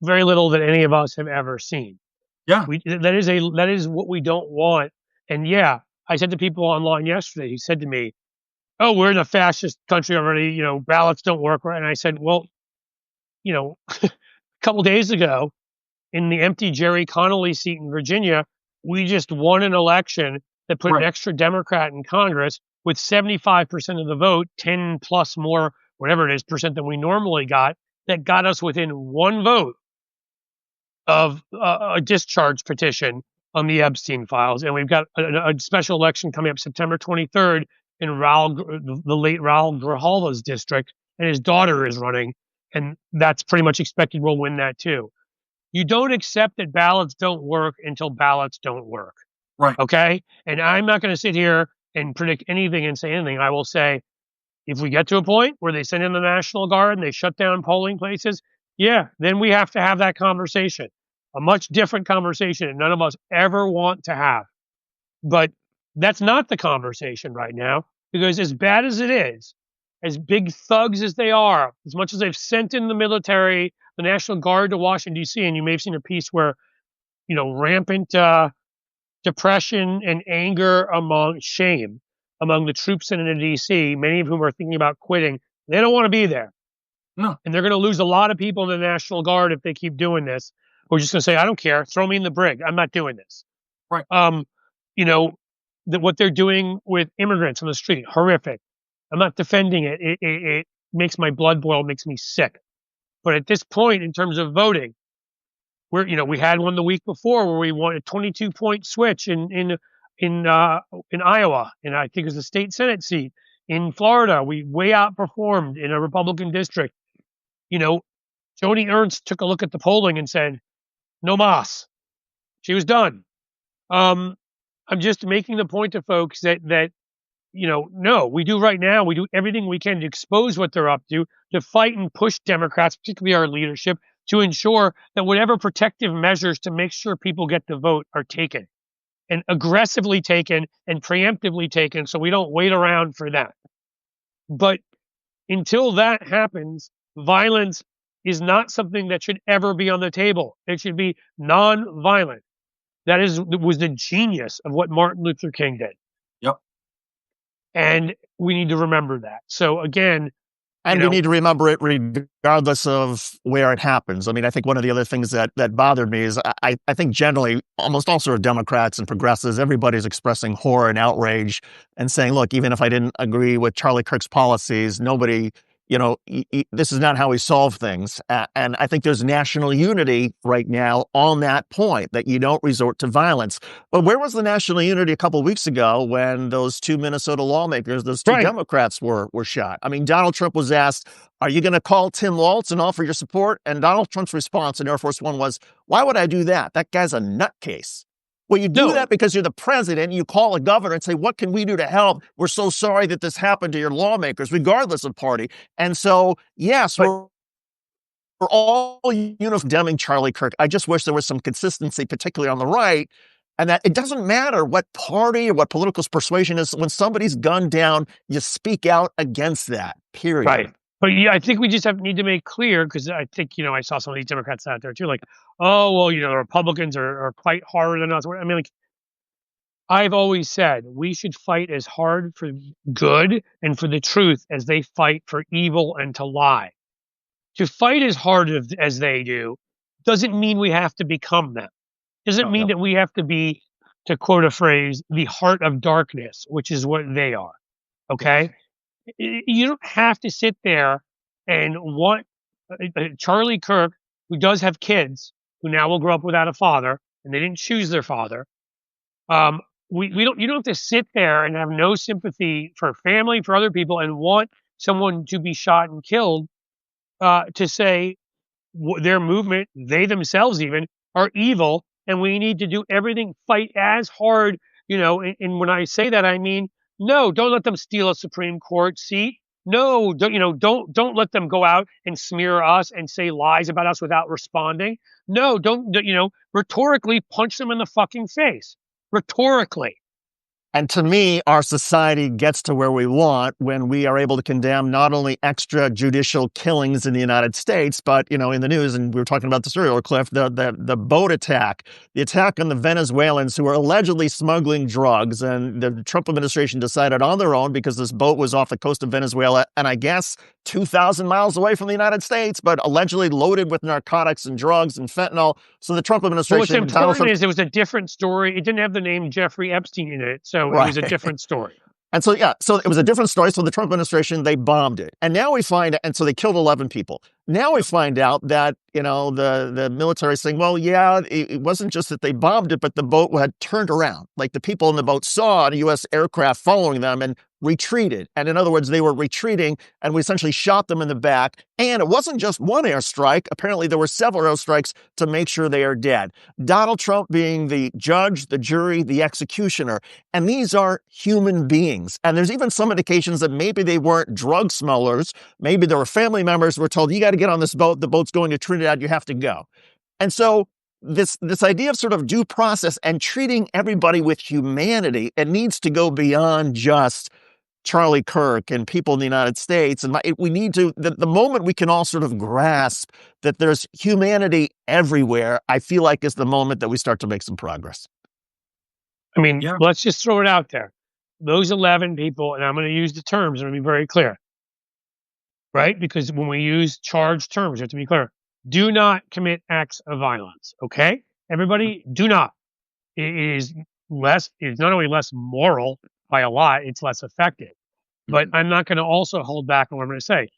very little that any of us have ever seen. Yeah. That is what we don't want. And yeah, I said to people online yesterday, he said to me, oh, we're in a fascist country already, ballots don't work. Right. And I said, well, a couple days ago, in the empty Jerry Connolly seat in Virginia, we just won an election that put an extra Democrat in Congress with 75% of the vote, 10 plus more, whatever it is, percent than we normally got, that got us within one vote of a discharge petition on the Epstein files. And we've got a special election coming up September 23rd in the late Raul Grijalva's district, and his daughter is running, and that's pretty much expected we'll win that too. You don't accept that ballots don't work until ballots don't work. Right. Okay? And I'm not going to sit here and predict anything and say anything. I will say, if we get to a point where they send in the National Guard and they shut down polling places, yeah, then we have to have that conversation. A much different conversation that none of us ever want to have. But that's not the conversation right now, because as bad as it is, as big thugs as they are, as much as they've sent in the military, the National Guard to Washington, D.C., and you may have seen a piece where, rampant depression and anger shame among the troops in D.C., many of whom are thinking about quitting. They don't want to be there. No. And they're going to lose a lot of people in the National Guard if they keep doing this. We're just going to say, I don't care. Throw me in the brig. I'm not doing this. Right. What they're doing with immigrants on the street, horrific. I'm not defending it. It makes my blood boil, makes me sick. But at this point, in terms of voting, we had one the week before where we won a 22-point switch in Iowa, and I think it was a state Senate seat. In Florida, we way outperformed in a Republican district. Joni Ernst took a look at the polling and said, "No mas." She was done. I'm just making the point to folks that no, we do right now. We do everything we can to expose what they're up to fight and push Democrats, particularly our leadership, to ensure that whatever protective measures to make sure people get the vote are taken, and aggressively taken and preemptively taken, so we don't wait around for that. But until that happens, violence is not something that should ever be on the table. It should be non-violent. Was the genius of what Martin Luther King did. Yep. And we need to remember that. So again, and we need to remember it regardless of where it happens. I mean, I think one of the other things that bothered me is I think generally almost all sort of Democrats and progressives, everybody's expressing horror and outrage and saying, look, even if I didn't agree with Charlie Kirk's policies, nobody, this is not how we solve things. And I think there's national unity right now on that point, that you don't resort to violence. But where was the national unity a couple of weeks ago when those two Minnesota lawmakers, those two Democrats were shot? I mean, Donald Trump was asked, are you going to call Tim Walz and offer your support? And Donald Trump's response in Air Force One was, why would I do that? That guy's a nutcase. Well, you do that because you're the president. You call a governor and say, what can we do to help? We're so sorry that this happened to your lawmakers, regardless of party. And so, yes, we're all condemning Charlie Kirk. I just wish there was some consistency, particularly on the right, and that it doesn't matter what party or what political persuasion is. When somebody's gunned down, you speak out against that, period. Right. But yeah, I think we just need to make clear, because I think, I saw some of these Democrats out there too, like, oh, well, the Republicans are quite harder than us. I mean, like, I've always said we should fight as hard for good and for the truth as they fight for evil and to lie. To fight as hard as they do doesn't mean we have to become them. Doesn't mean that we have to be, to quote a phrase, the heart of darkness, which is what they are. Okay? You don't have to sit there and want Charlie Kirk, who does have kids, who now will grow up without a father, and they didn't choose their father. You don't have to sit there and have no sympathy for family, for other people, and want someone to be shot and killed, to say their movement, they themselves even, are evil, and we need to do everything, fight as hard, and when I say that, I mean, no, don't let them steal a Supreme Court seat. No, don't let them go out and smear us and say lies about us without responding. No, don't rhetorically punch them in the fucking face. Rhetorically. And to me, our society gets to where we want when we are able to condemn not only extrajudicial killings in the United States, but, in the news, and we were talking about this earlier, Cliff, the boat attack, the attack on the Venezuelans who were allegedly smuggling drugs. And the Trump administration decided on their own, because this boat was off the coast of Venezuela, and I guess 2,000 miles away from the United States, but allegedly loaded with narcotics and drugs and fentanyl. So the Trump administration... What's important is it was a different story. It didn't have the name Jeffrey Epstein in it, so it was a different story. And so, so it was a different story. So the Trump administration, they bombed it. And now we find, and so they killed 11 people. Now we find out that, the military is saying, well, yeah, it wasn't just that they bombed it, but the boat had turned around. Like, the people in the boat saw a U.S. aircraft following them and retreated. And in other words, they were retreating, and we essentially shot them in the back. And it wasn't just one airstrike. Apparently, there were several airstrikes to make sure they are dead. Donald Trump being the judge, the jury, the executioner. And these are human beings. And there's even some indications that maybe they weren't drug smugglers. Maybe there were family members who were told, you got to get on this boat. The boat's going to Trinidad. You have to go. And so this idea of sort of due process and treating everybody with humanity, it needs to go beyond just Charlie Kirk and people in the United States. And we need to, the moment we can all sort of grasp that there's humanity everywhere, I feel like is the moment that we start to make some progress. I mean, let's just throw it out there. Those 11 people, and I'm going to use the terms, I'm going to be very clear, right? Because when we use charged terms, you have to be clear. Do not commit acts of violence, okay? Everybody, do not. It's not only less moral by a lot, it's less effective. But I'm not going to also hold back on what I'm going to say.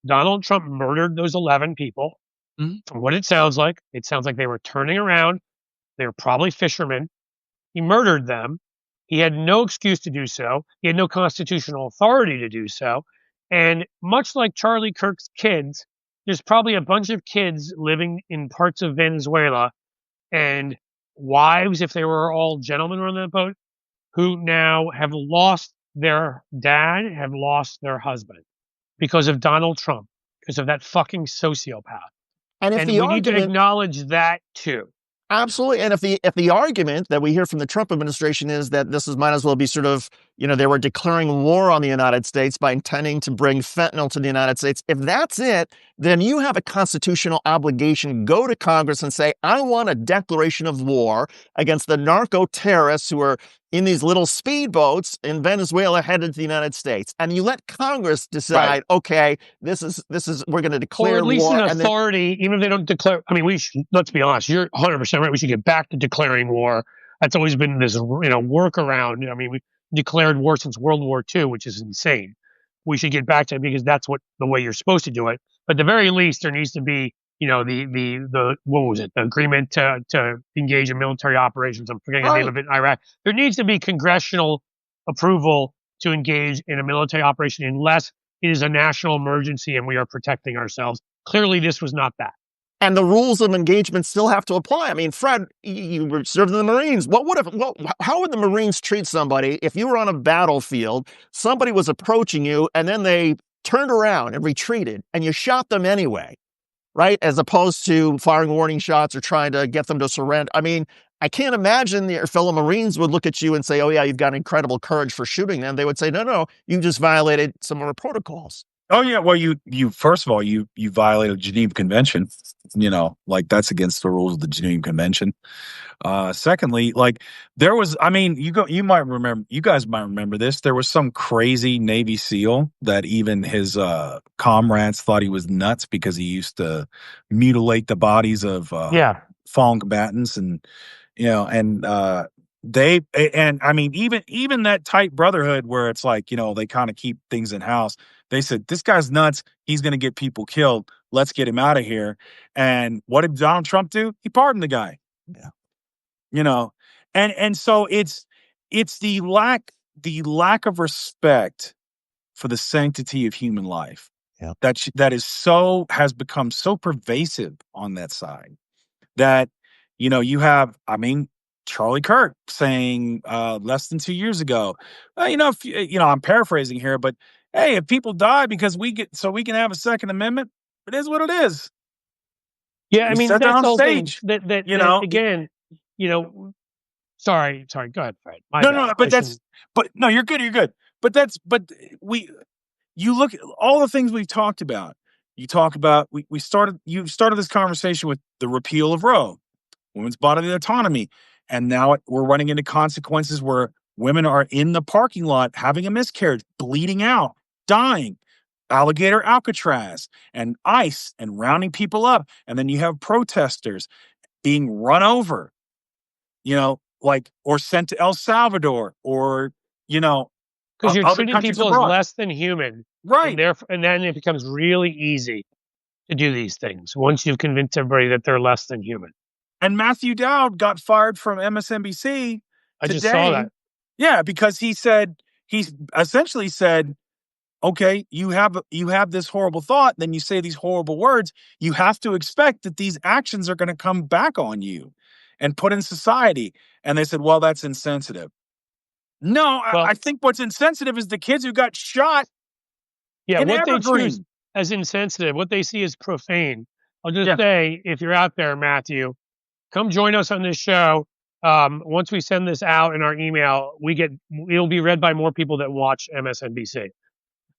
Donald Trump murdered those 11 people. Mhm. From what it sounds like they were turning around. They were probably fishermen. He murdered them. He had no excuse to do so. He had no constitutional authority to do so. And much like Charlie Kirk's kids, there's probably a bunch of kids living in parts of Venezuela and wives, if they were all gentlemen on that boat, who now have lost their dad, have lost their husband because of Donald Trump, because of that fucking sociopath. And if And the we need to argument acknowledge that too. Absolutely. And if the argument that we hear from the Trump administration is that this is might as well be sort of, they were declaring war on the United States by intending to bring fentanyl to the United States. If that's it, then you have a constitutional obligation to go to Congress and say, I want a declaration of war against the narco terrorists who are in these little speedboats in Venezuela headed to the United States. And you let Congress decide, okay, this is we're going to Or declare at least war. an And then authority, even if they don't declare. I mean, let's be honest, you're 100% right. We should get back to declaring war. That's always been this, workaround. I mean, we declared war since World War II, which is insane. We should get back to it because that's the way you're supposed to do it. But at the very least, there needs to be, the what was it? The agreement to engage in military operations. I'm forgetting the name right. of it in Iraq. There needs to be congressional approval to engage in a military operation unless it is a national emergency and we are protecting ourselves. Clearly, this was not that. And the rules of engagement still have to apply. I mean, Fred, you served in the Marines. How would the Marines treat somebody if you were on a battlefield, somebody was approaching you, and then they turned around and retreated, and you shot them anyway, right? As opposed to firing warning shots or trying to get them to surrender. I mean, I can't imagine your fellow Marines would look at you and say, oh, yeah, you've got incredible courage for shooting them. They would say, no, you just violated some of our protocols. Oh yeah, well you first of all you violated Geneva Convention, like that's against the rules of the Geneva Convention. Secondly, like there was, I mean, you guys might remember this. There was some crazy Navy SEAL that even his comrades thought he was nuts because he used to mutilate the bodies of Yeah. fallen combatants, and I mean even that tight brotherhood where it's like they kind of keep things in house. They said this guy's nuts. He's going to get people killed. Let's get him out of here. And what did Donald Trump do? He pardoned the guy. Yeah. And so it's the lack of respect for the sanctity of human life. Yeah. That has become so pervasive on that side that you have, I mean, Charlie Kirk saying less than 2 years ago, I'm paraphrasing here, but hey, if people die because we can have a Second Amendment, it is what it is. Yeah, I He mean said that that's on the whole stage. thing. That again, sorry, go ahead, Fred. My bad. No, but no, you're good. You look at all the things we've talked about. You started this conversation with the repeal of Roe, women's bodily autonomy, and now we're running into consequences where women are in the parking lot having a miscarriage, bleeding out, dying. Alligator Alcatraz and ICE and rounding people up. And then you have protesters being run over, or sent to El Salvador or, because you're other treating countries people as abroad. less than human, Right. and then it becomes really easy to do these things once you've convinced everybody that they're less than human. And Matthew Dowd got fired from MSNBC I today. just saw that. Yeah, because he essentially said, okay, you have this horrible thought, then you say these horrible words. You have to expect that these actions are going to come back on you and put in society. And they said, well, that's insensitive. No, I think what's insensitive is the kids who got shot. Yeah, in what Evergreen. They choose as insensitive, what they see as profane. I'll just say, if you're out there, Matthew, come join us on this show. Once we send this out in our email, it'll be read by more people that watch MSNBC.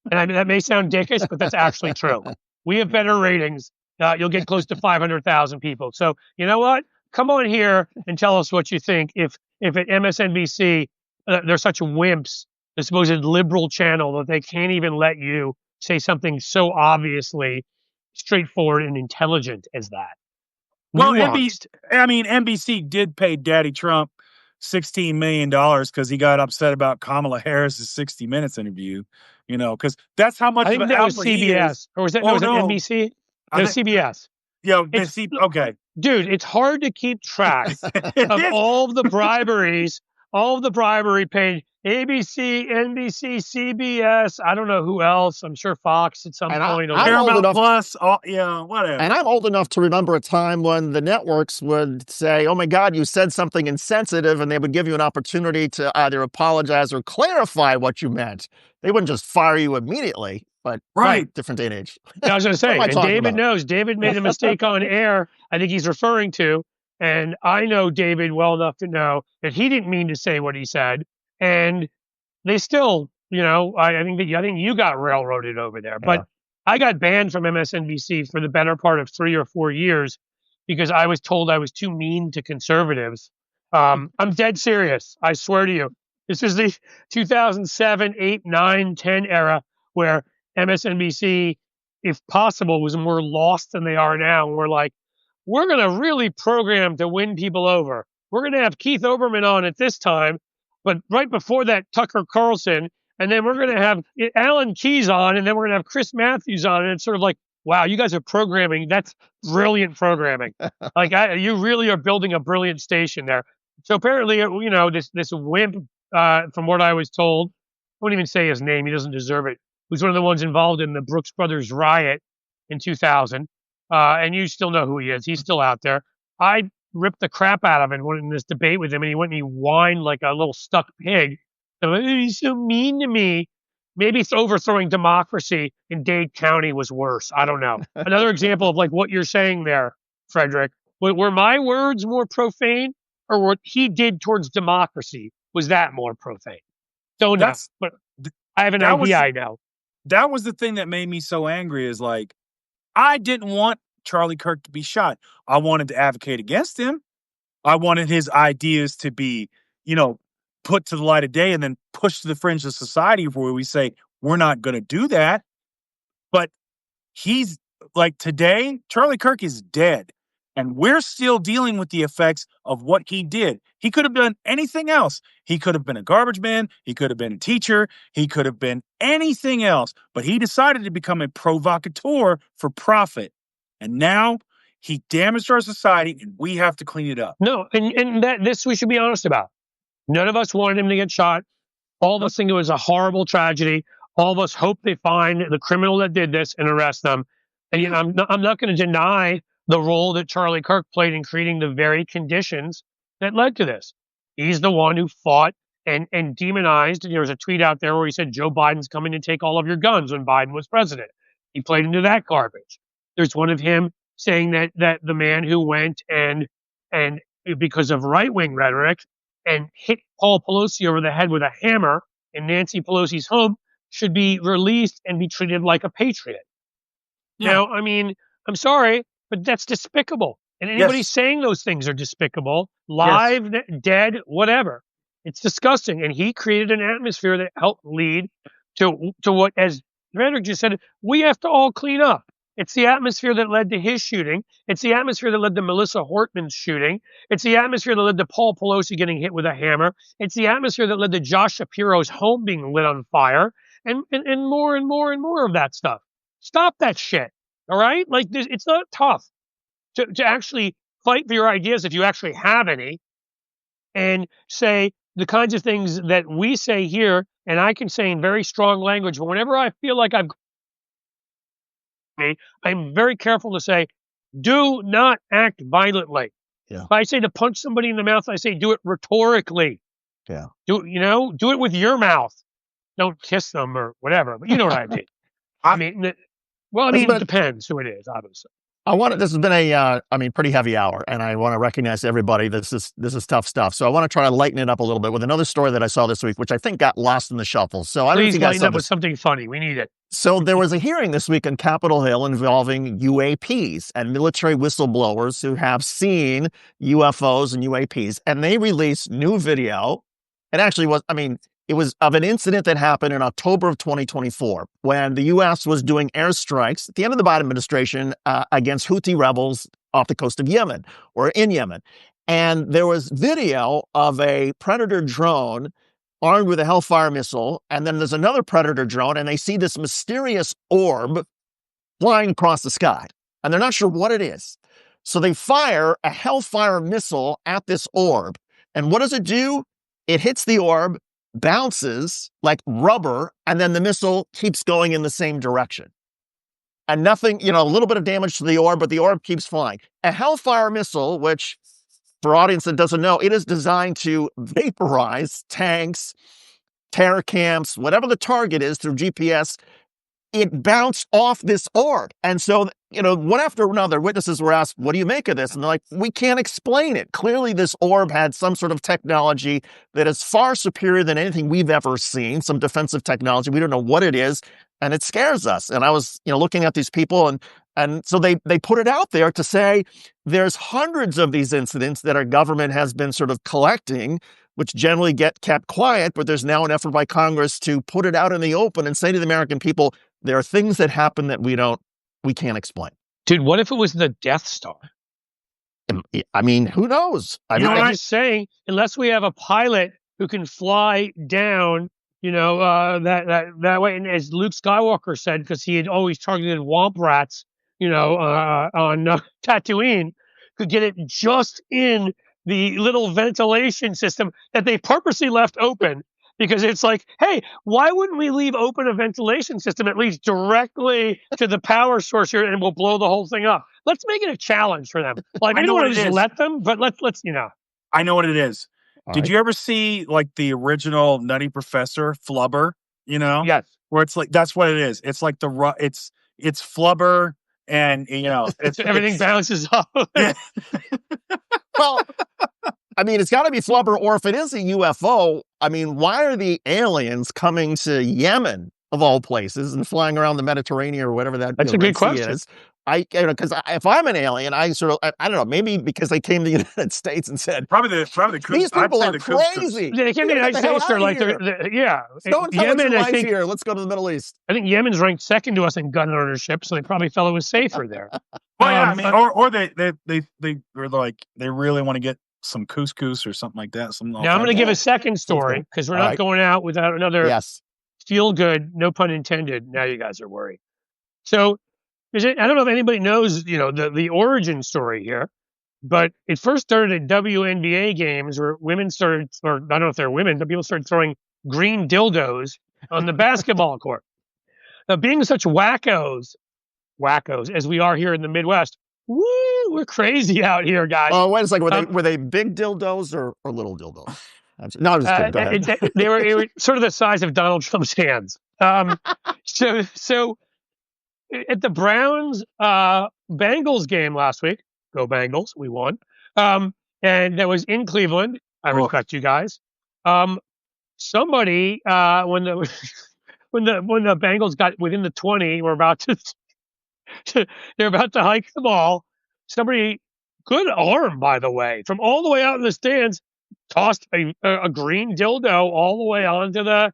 And I mean, that may sound dickish, but that's actually true. We have better ratings. You'll get close to 500,000 people. So you know what? Come on here and tell us what you think. If at MSNBC, they're such wimps, the supposed liberal channel, that they can't even let you say something so obviously straightforward and intelligent as that. Well, Nuanced. NBC did pay Daddy Trump $16 million because he got upset about Kamala Harris's 60 Minutes interview, because that's how much I of think an that was alpha he is. CBS, or was that Oh, was it no. NBC? I It was think, CBS. It's okay. dude, it's hard to keep track of all of the briberies, all of the bribery paid. ABC, NBC, CBS. I don't know who else. I'm sure Fox at some And point. I'm old Paramount enough. Plus, whatever. And I'm old enough to remember a time when the networks would say, "Oh my God, you said something insensitive," and they would give you an opportunity to either apologize or clarify what you meant. They wouldn't just fire you immediately, but Right. different day and age. I was going to What am say, I and talking David about? knows. David made a mistake on air. I think he's referring to, and I know David well enough to know that he didn't mean to say what he said, and they still, I think you got railroaded over there. But Yeah. I got banned from MSNBC for the better part of 3 or 4 years because I was told I was too mean to conservatives. I'm dead serious. I swear to you. This was the 2007, 8, 9, 10 era where MSNBC, if possible, was more lost than they are now. And we're like, we're going to really program to win people over. We're going to have Keith Olbermann on at this time, but right before that, Tucker Carlson, and then we're going to have Alan Keyes on, and then we're going to have Chris Matthews on. And it's sort of like, wow, you guys are programming. That's brilliant programming. Like, you really are building a brilliant station there. So apparently, this wimp, from what I was told, I won't even say his name. He doesn't deserve it. Who's one of the ones involved in the Brooks Brothers riot in 2000. And you still know who he is. He's still out there. I ripped the crap out of him in this debate with him, and he went and he whined like a little stuck pig. So, he's so mean to me. Maybe overthrowing democracy in Dade County was worse. I don't know. Another example of like what you're saying there, Frederic. Were my words more profane, or what he did towards democracy was that more profane? Don't know, but I have an idea. I know. That was the thing that made me so angry. Is like, I didn't want Charlie Kirk to be shot. I wanted to advocate against him. I wanted his ideas to be, put to the light of day and then pushed to the fringe of society where we say, we're not going to do that. But he's like, today, Charlie Kirk is dead. And we're still dealing with the effects of what he did. He could have done anything else. He could have been a garbage man. He could have been a teacher. He could have been anything else. But he decided to become a provocateur for profit. And now he damaged our society, and we have to clean it up. No, and this we should be honest about. None of us wanted him to get shot. All of us think it was a horrible tragedy. All of us hope they find the criminal that did this and arrest them. And I'm not going to deny the role that Charlie Kirk played in creating the very conditions that led to this. He's the one who fought and demonized. There was a tweet out there where he said Joe Biden's coming to take all of your guns when Biden was president. He played into that garbage. There's one of him saying that the man who went and because of right-wing rhetoric and hit Paul Pelosi over the head with a hammer in Nancy Pelosi's home should be released and be treated like a patriot. Yeah. Now, I mean, I'm sorry, but that's despicable. And anybody saying those things are despicable, live, dead, whatever. It's disgusting. And he created an atmosphere that helped lead to what, as Frederic just said, we have to all clean up. It's the atmosphere that led to his shooting. It's the atmosphere that led to Melissa Hortman's shooting. It's the atmosphere that led to Paul Pelosi getting hit with a hammer. It's the atmosphere that led to Josh Shapiro's home being lit on fire, and more and more and more of that stuff. Stop that shit. All right? Like, it's not tough to actually fight for your ideas if you actually have any, and say the kinds of things that we say here, and I can say in very strong language, but whenever I feel like I'm very careful to say, do not act violently. Yeah. If I say to punch somebody in the mouth, I say do it rhetorically. Yeah. Do it with your mouth. Don't kiss them or whatever. But you know what I mean. It depends who it is, obviously. This has been a pretty heavy hour, and I want to recognize everybody. This is tough stuff. So I want to try to lighten it up a little bit with another story that I saw this week, which I think got lost in the shuffle. So I don't know if you guys lighten up with something funny. We need it. So there was a hearing this week on Capitol Hill involving UAPs and military whistleblowers who have seen UFOs and UAPs, and they released new video. It actually was, it was of an incident that happened in October of 2024 when the U.S. was doing airstrikes at the end of the Biden administration against Houthi rebels off the coast of Yemen or in Yemen. And there was video of a Predator drone armed with a Hellfire missile. And then there's another Predator drone, and they see this mysterious orb flying across the sky. And they're not sure what it is. So they fire a Hellfire missile at this orb. And what does it do? It hits the orb, bounces like rubber, and then the missile keeps going in the same direction. And nothing, a little bit of damage to the orb, but the orb keeps flying. A Hellfire missile, which for audience that doesn't know, it is designed to vaporize tanks, terror camps, whatever the target is through GPS. It bounced off this orb. And so, one after another, witnesses were asked, what do you make of this? And they're like, we can't explain it. Clearly, this orb had some sort of technology that is far superior than anything we've ever seen, some defensive technology. We don't know what it is, and it scares us. And I was, looking at these people, and so they put it out there to say there's hundreds of these incidents that our government has been sort of collecting, which generally get kept quiet, but there's now an effort by Congress to put it out in the open and say to the American people, there are things that happen that we can't explain. Dude, what if it was the Death Star? I mean, who knows? I'm just saying, unless we have a pilot who can fly down, that way. And as Luke Skywalker said, because he had always targeted womp rats, on Tatooine, could get it just in the little ventilation system that they purposely left open. Because it's like, hey, why wouldn't we leave open a ventilation system that leads directly to the power source here, and we'll blow the whole thing up? Let's make it a challenge for them. Like, I don't want to just let them, but let's. I know what it is. Did you ever see like the original Nutty Professor Flubber? Yes. Where it's like that's what it is. It's like it's Flubber, and it's everything bounces off. Yeah. Well, I mean, it's got to be Flubber, or if it is a UFO, I mean, why are the aliens coming to Yemen of all places and flying around the Mediterranean or whatever that's a good question. Is? Because if I'm an alien, I don't know, maybe because they came to the United States and said, probably these people are crazy. They came to the United States. They're like, Yemen, I think here. Let's go to the Middle East. I think Yemen's ranked second to us in gun ownership, so they probably felt it was safer there. Well, yeah, I mean, or they were like they really want to get some couscous or something like that. Now I'm going to give a second story because we're not going out without another feel good, no pun intended. Now you guys are worried. So I don't know if anybody knows, the origin story here, but it first started at WNBA games where women started, or I don't know if they're women, but people started throwing green dildos on the basketball court. Now, being such wackos as we are here in the Midwest, woo, we're crazy out here, guys. Oh, wait a second. Were they big dildos or little dildos? No, I'm just kidding. Go ahead. They were sort of the size of Donald Trump's hands. So at the Browns Bengals game last week, go Bengals, we won. And that was in Cleveland. I respect you guys. Somebody when the Bengals got within the 20, they're about to hike the ball. Somebody, good arm, by the way, from all the way out in the stands, tossed a green dildo all the way onto the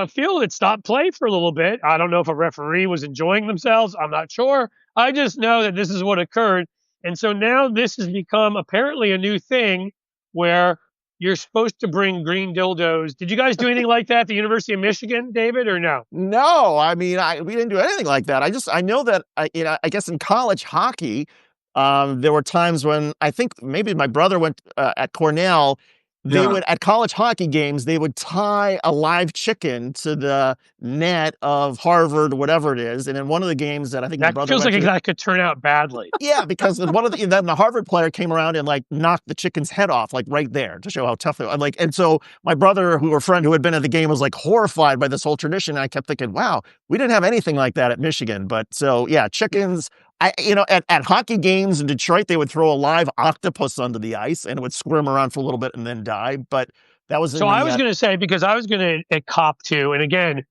field. It stopped play for a little bit. I don't know if a referee was enjoying themselves. I'm not sure. I just know that this is what occurred. And so now this has become apparently a new thing where you're supposed to bring green dildos. Did you guys do anything like that at the University of Michigan, David, or no? No, I mean, we didn't do anything like that. I know that, I guess in college hockey, there were times when I think maybe my brother went at Cornell. They would, at college hockey games, they would tie a live chicken to the net of Harvard, whatever it is. And in one of the games that I think my brother feels like that could turn out badly. Yeah, because then the Harvard player came around and like knocked the chicken's head off, like right there to show how tough they were. And so my brother, a friend who had been at the game, was like horrified by this whole tradition. And I kept thinking, wow, we didn't have anything like that at Michigan. But so yeah, chickens. At hockey games in Detroit, they would throw a live octopus onto the ice and it would squirm around for a little bit and then die. But that was... So I was going to say, because I was going to cop to, and again,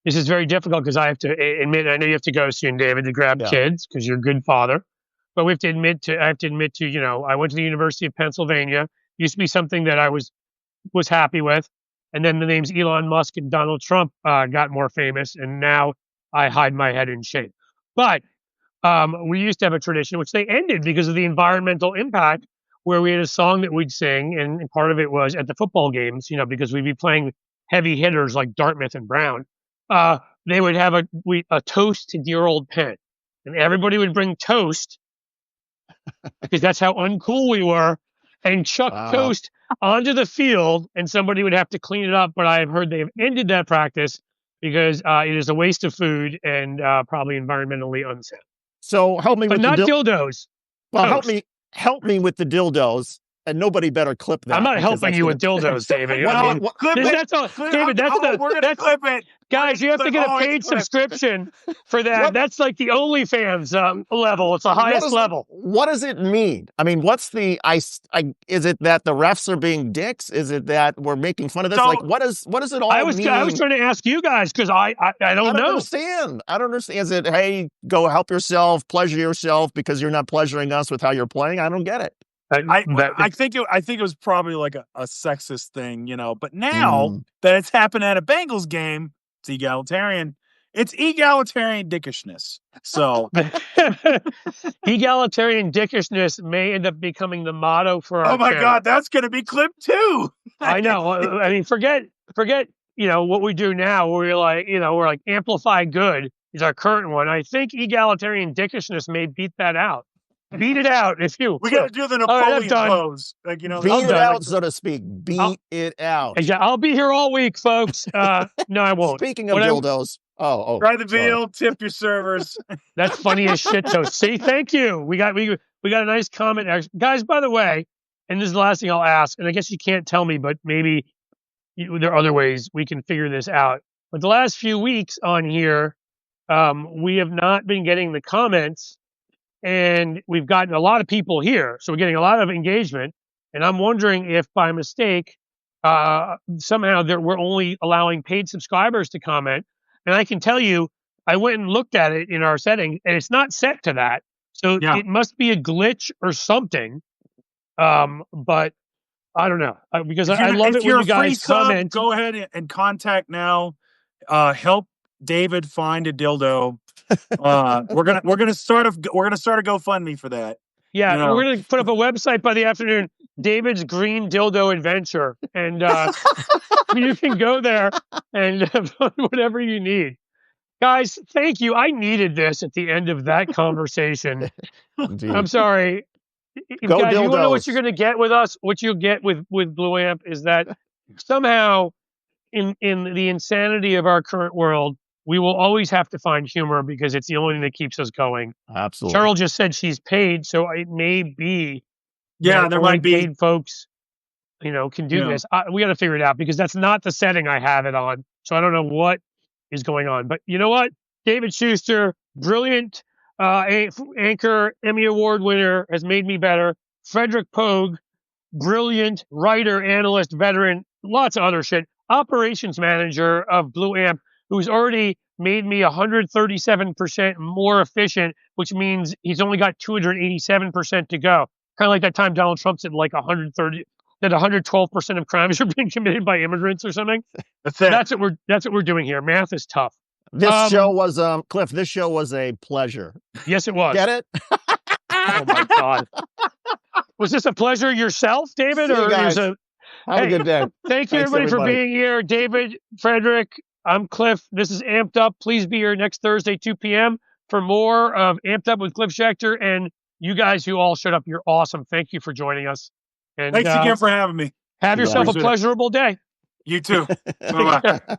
this is very difficult because I have to admit, I know you have to go soon, David, to grab kids because you're a good father. But I have to admit to, I went to the University of Pennsylvania. Used to be something that I was happy with. And then the names Elon Musk and Donald Trump got more famous. And now I hide my head in shame. But we used to have a tradition, which they ended because of the environmental impact, where we had a song that we'd sing, and part of it was at the football games, because we'd be playing heavy hitters like Dartmouth and Brown. They would have a toast to dear old Penn, and everybody would bring toast because that's how uncool we were, and chuck toast onto the field, and somebody would have to clean it up. But I have heard they've ended that practice because it is a waste of food and probably environmentally unsound. So help me but with not dildos. Well, help me with the dildos, and nobody better clip that. I'm not helping you with dildos, David. Clip it. That's all, David. We're gonna clip it, guys. You have to get a paid subscription for that. That's like the OnlyFans level. It's the highest level. What does it mean? I mean, what's the is it that the refs are being dicks? Is it that we're making fun of this? Like, what does it all mean? I was trying to ask you guys because I don't know. Understand. I don't understand. Is it, hey, go help yourself, pleasure yourself because you're not pleasuring us with how you're playing? I don't get it. I think it was probably like a sexist thing, But now that it's happened at a Bengals game, it's egalitarian. It's egalitarian dickishness. So egalitarian dickishness may end up becoming the motto for our channel. God, that's going to be clipped too. I know. I mean, forget what we do now. Where we're like amplify good is our current one. I think egalitarian dickishness may beat that out. Beat it out if you. We got to do the Napoleon pose, beat it out, so to speak. Beat it out. Yeah, I'll be here all week, folks. No, I won't. Speaking of dildos, try the veal, tip your servers. That's funny as shit. So, see, thank you. We got a nice comment, guys. By the way, and this is the last thing I'll ask, and I guess you can't tell me, but maybe there are other ways we can figure this out. But the last few weeks on here, we have not been getting the comments. And we've gotten a lot of people here. So we're getting a lot of engagement. And I'm wondering if by mistake, somehow we're only allowing paid subscribers to comment. And I can tell you, I went and looked at it in our setting, and it's not set to that. So it must be a glitch or something. But I don't know. Because I love it when you guys comment. Go ahead and contact now. Help David find a dildo. We're gonna start a GoFundMe for that. Yeah, we're gonna put up a website by the afternoon, David's Green Dildo Adventure, and you can go there and whatever you need. Guys, thank you. I needed this at the end of that conversation. I'm sorry. Guys, you know what you're gonna get with us? What you'll get with Blue Amp is that somehow in the insanity of our current world, we will always have to find humor because it's the only thing that keeps us going. Absolutely. Cheryl just said she's paid, so it may be. Yeah, there might be paid folks, can do this. We got to figure it out because that's not the setting I have it on. So I don't know what is going on. But you know what? David Schecter, brilliant anchor, Emmy Award winner, has made me better. Frederic Poag, brilliant writer, analyst, veteran, lots of other shit. Operations manager of Blue Amp, who's already made me 137% more efficient, which means he's only got 287% to go. Kind of like that time Donald Trump said like 112% of crimes are being committed by immigrants or something. That's what we're doing here. Math is tough. This show was Cliff. This show was a pleasure. Yes, it was. Get it? Oh my God. Was this a pleasure yourself, David? Have a good day. Thank you, everybody, for being here. David, Frederic, I'm Cliff. This is Amped Up. Please be here next Thursday, 2 p.m. for more of Amped Up with Cliff Schecter. And you guys who all showed up, you're awesome. Thank you for joining us. And thanks again for having me. Have yourself a pleasurable day. You too. Bye-bye.